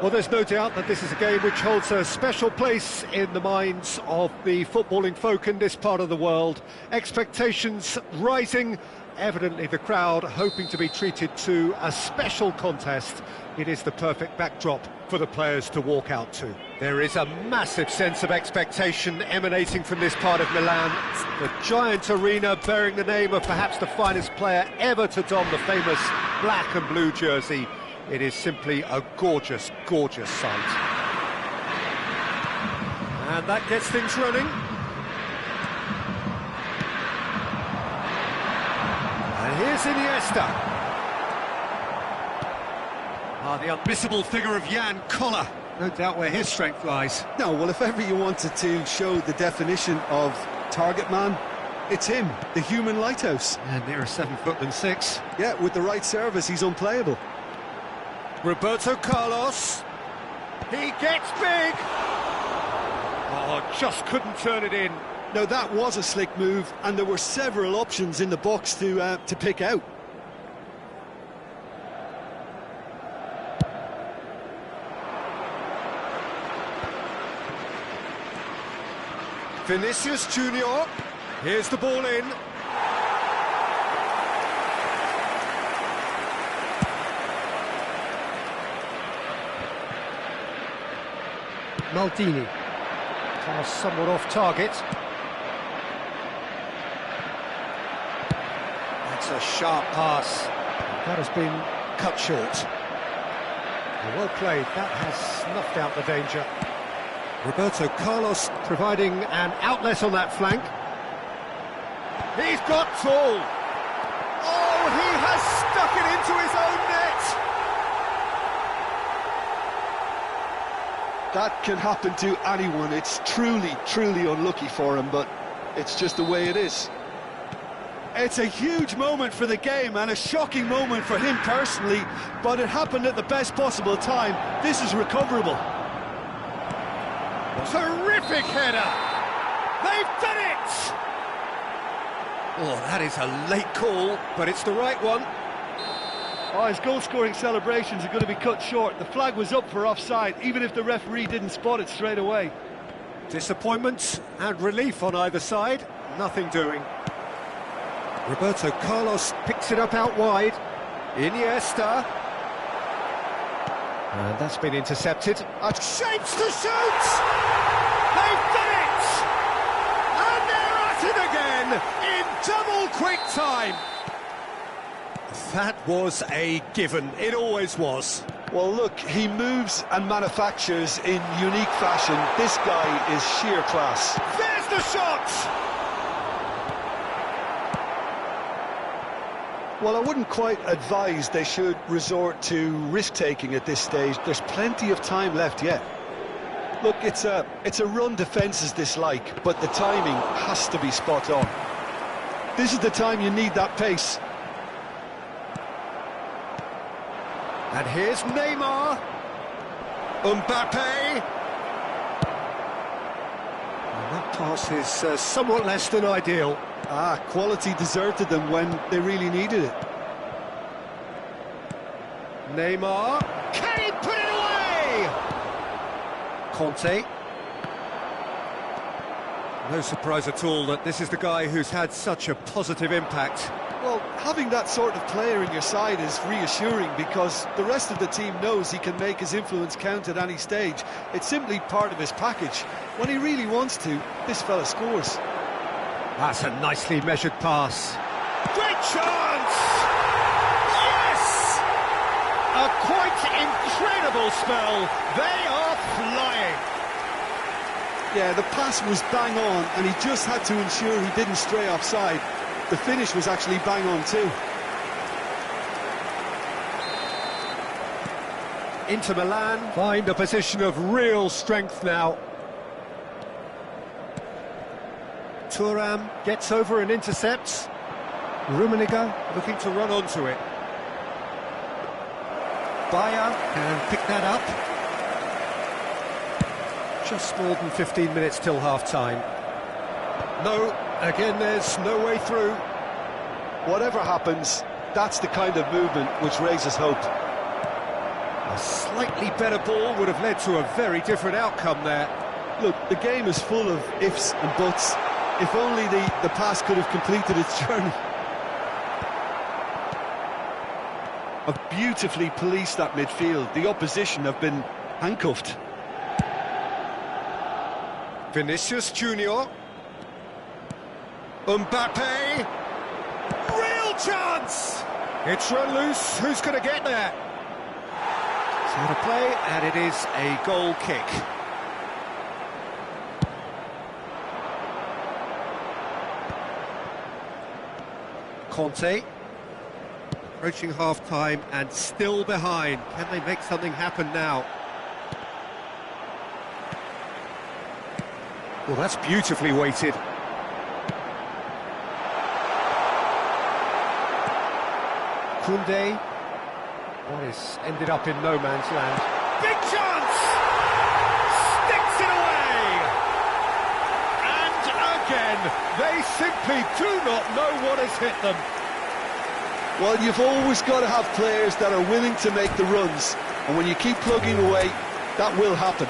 Well, there's no doubt that this is a game which holds a special place in the minds of the footballing folk in this part of the world. Expectations rising, evidently the crowd hoping to be treated to a special contest. It is the perfect backdrop for the players to walk out to. There is a massive sense of expectation emanating from this part of Milan. The giant arena bearing the name of perhaps the finest player ever to don the famous black and blue jersey. It is simply a gorgeous, gorgeous sight. And that gets things running. And here's Iniesta. The unmissable figure of Jan Koller. No doubt where his strength lies. No, well, if ever you wanted to show the definition of target man, it's him, the human lighthouse. And nearer 7'6". Yeah, with the right service, he's unplayable. Roberto Carlos. He gets big. Oh, just couldn't turn it in. Now, that was a slick move, and there were several options in the box to pick out. Vinicius Junior. Here's the ball in. Maldini. Pass somewhat off target. That's a sharp pass. That has been cut short. Well played. That has snuffed out the danger. Roberto Carlos providing an outlet on that flank. He's got tall. Oh, he has stuck it into his own net. That can happen to anyone. It's truly, truly unlucky for him, but it's just the way it is. It's a huge moment for the game and a shocking moment for him personally, but it happened at the best possible time. This is recoverable. Terrific header! They've done it! Oh, that is a late call, but it's the right one. Oh, his goal-scoring celebrations are going to be cut short. The flag was up for offside, even if the referee didn't spot it straight away. Disappointment and relief on either side. Nothing doing. Roberto Carlos picks it up out wide. Iniesta. And that's been intercepted. Shapes to shoot! They've done it! And they're at it again in double quick time. That was a given. It always was. Well, look, he moves and manufactures in unique fashion. This guy is sheer class. There's the shot! Well, I wouldn't quite advise they should resort to risk-taking at this stage. There's plenty of time left yet. Look, it's a run defences dislike, but the timing has to be spot on. This is the time you need that pace. And here's Neymar. Mbappe. And that pass is somewhat less than ideal. Quality deserted them when they really needed it. Neymar. Can he put it away? Conte. No surprise at all that this is the guy who's had such a positive impact. Well, having that sort of player in your side is reassuring because the rest of the team knows he can make his influence count at any stage. It's simply part of his package. When he really wants to, this fella scores. That's a nicely measured pass. Great chance! Yes! A quite incredible spell. They are flying. Yeah, the pass was bang on, and he just had to ensure he didn't stray offside. The finish was actually bang on too. Inter Milan find a position of real strength now. Thuram gets over and intercepts. Rummenigge looking to run onto it. Bayer can pick that up. Just more than 15 minutes till half-time. No, again there's no way through. Whatever happens, that's the kind of movement which raises hope. A A slightly better ball would have led to a very different outcome there. Look, the game is full of ifs and buts. If only the pass could have completed its journey. Have beautifully policed that midfield. The opposition have been handcuffed. Vinicius Junior. Mbappe. Real chance! It's run loose. Who's going to get there? It's out of play, and it is a goal kick. Conte. Approaching half-time and still behind. Can they make something happen now? Well, that's beautifully weighted. Koundé. What is ended up in no man's land. Big chance! Sticks it away! And again, they simply do not know what has hit them. Well, you've always got to have players that are willing to make the runs, and when you keep plugging away, that will happen.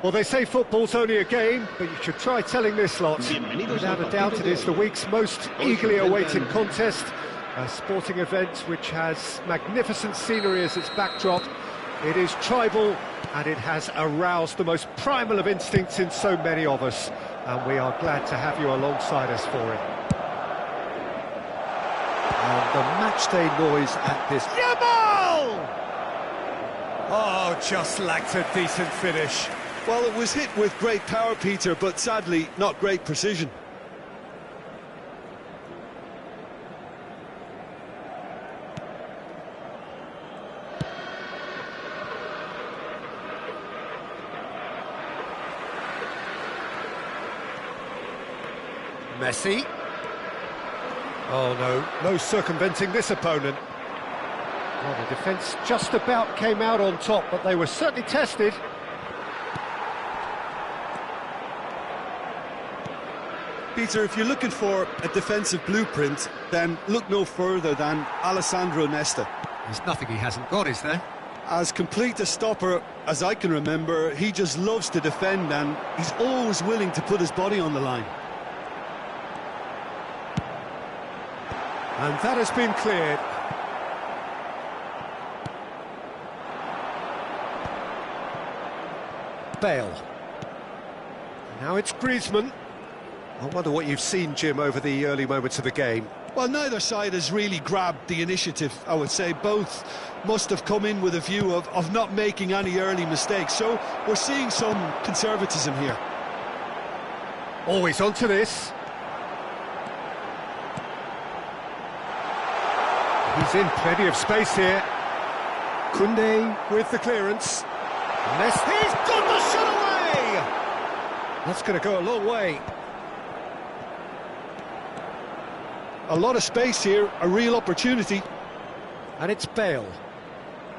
Well, they say football's only a game, but you should try telling this lot. Without a doubt, it is the week's most eagerly awaited contest. A sporting event which has magnificent scenery as its backdrop. It is tribal, and it has aroused the most primal of instincts in so many of us. And we are glad to have you alongside us for it. And the matchday noise at this... Yamal! Oh, just lacked a decent finish. Well, it was hit with great power, Peter, but sadly, not great precision. Messi. Oh no, no circumventing this opponent. Well, the defence just about came out on top, but they were certainly tested. Peter, if you're looking for a defensive blueprint, then look no further than Alessandro Nesta. There's nothing he hasn't got, is there? As complete a stopper as I can remember, he just loves to defend and he's always willing to put his body on the line. And that has been cleared. Bale. Now it's Griezmann. I wonder what you've seen, Jim, over the early moments of the game. Well, neither side has really grabbed the initiative, I would say. Both must have come in with a view of not making any early mistakes. So we're seeing some conservatism here. Always onto this. He's in plenty of space here. Koundé with the clearance. Messi. He's got the shot away! That's going to go a long way. A lot of space here, a real opportunity. And it's Bale.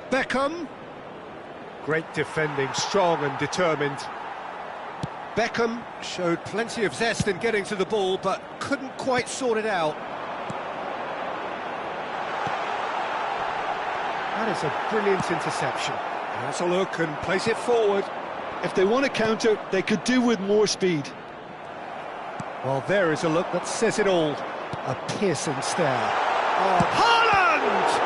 Beckham. Great defending, strong and determined. Beckham showed plenty of zest in getting to the ball, but couldn't quite sort it out. That is a brilliant interception. Has a look and plays it forward. If they want to counter, they could do with more speed. Well, there is a look that says it all. A piercing stare. Oh, Haaland!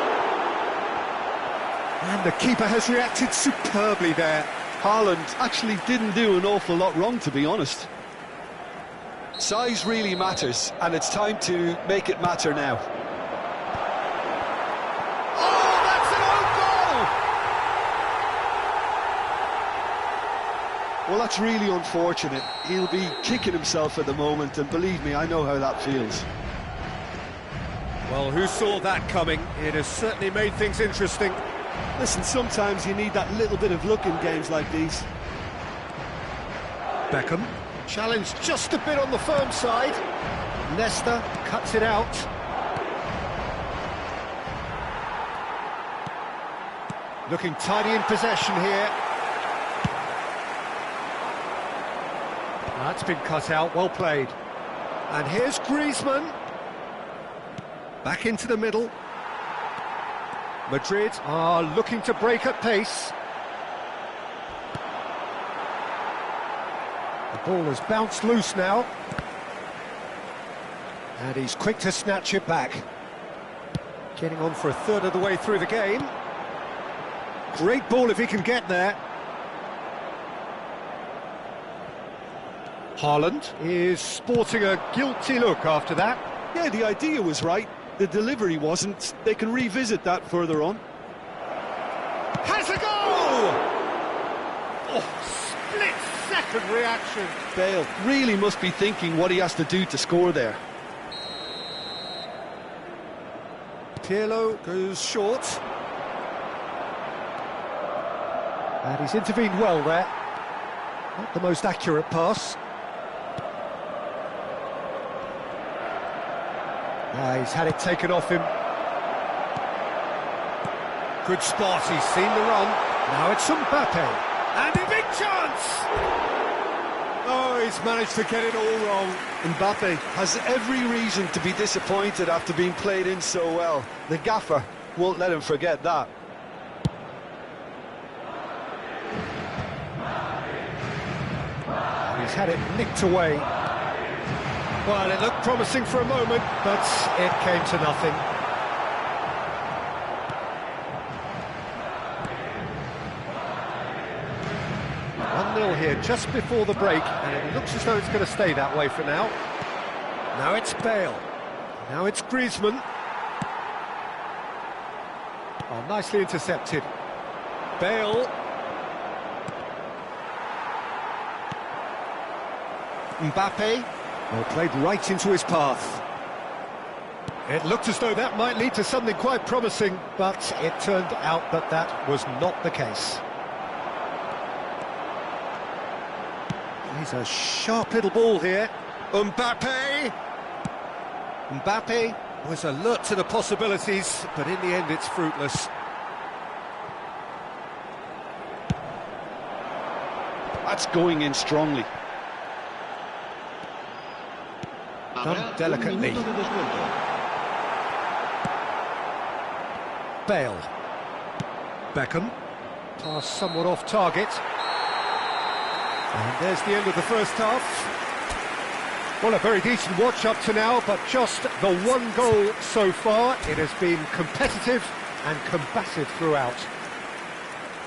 And the keeper has reacted superbly there. Haaland actually didn't do an awful lot wrong, to be honest. Size really matters, and it's time to make it matter now. Oh, that's an own goal! Well, that's really unfortunate. He'll be kicking himself at the moment, and believe me, I know how that feels. Well, who saw that coming? It has certainly made things interesting. Listen, sometimes you need that little bit of luck in games like these. Beckham, challenged just a bit on the firm side. Nesta cuts it out. Looking tidy in possession here. That's been cut out, well played. And here's Griezmann. Back into the middle. Madrid are looking to break at pace. The ball has bounced loose now. And he's quick to snatch it back. Getting on for a third of the way through the game. Great ball if he can get there. Haaland is sporting a guilty look after that. Yeah, the idea was right. The delivery wasn't. They can revisit that further on. Has a goal! Oh, split-second reaction. Bale really must be thinking what he has to do to score there. Pirlo goes short. And he's intervened well there. Not the most accurate pass. He's had it taken off him. Good spot, he's seen the run. Now it's Mbappe. And a big chance! Oh, he's managed to get it all wrong. Mbappe has every reason to be disappointed after being played in so well. The gaffer won't let him forget that. had it nicked away. Well, it looked promising for a moment, but it came to nothing. Here just before the break, and it looks as though it's going to stay that way for now. Now it's Bale. Now it's Griezmann. Oh, nicely intercepted. Bale. Mbappe. Well, played right into his path. It looked as though that might lead to something quite promising, but it turned out that that was not the case. He's a sharp little ball here. Mbappe! Mbappe was alert to the possibilities, but in the end it's fruitless. That's going in strongly. Done delicately. Bale. Beckham. Pass somewhat off target. And there's the end of the first half. Well, a very decent watch up to now, but just the one goal so far. It has been competitive and combative throughout.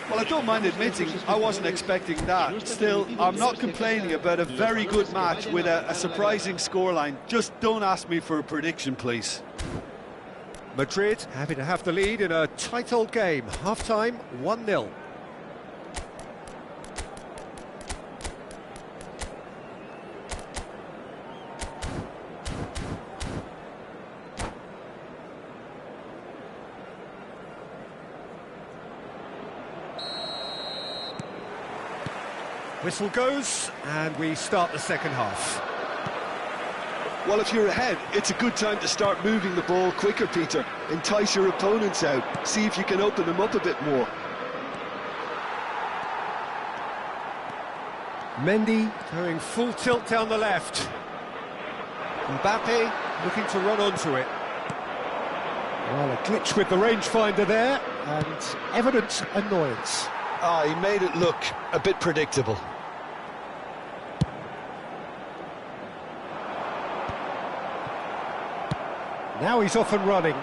Well, I don't mind admitting I wasn't expecting that. Still, I'm not complaining about a very good match with a surprising scoreline. Just don't ask me for a prediction, please. Madrid happy to have the lead in a tight old game. Half-time, 1-0. Whistle goes, and we start the second half. Well, if you're ahead, it's a good time to start moving the ball quicker, Peter. Entice your opponents out. See if you can open them up a bit more. Mendy going full tilt down the left. Mbappe looking to run onto it. Well, a glitch with the rangefinder there, and evident annoyance. Ah, he made it look a bit predictable. Now he's off and running.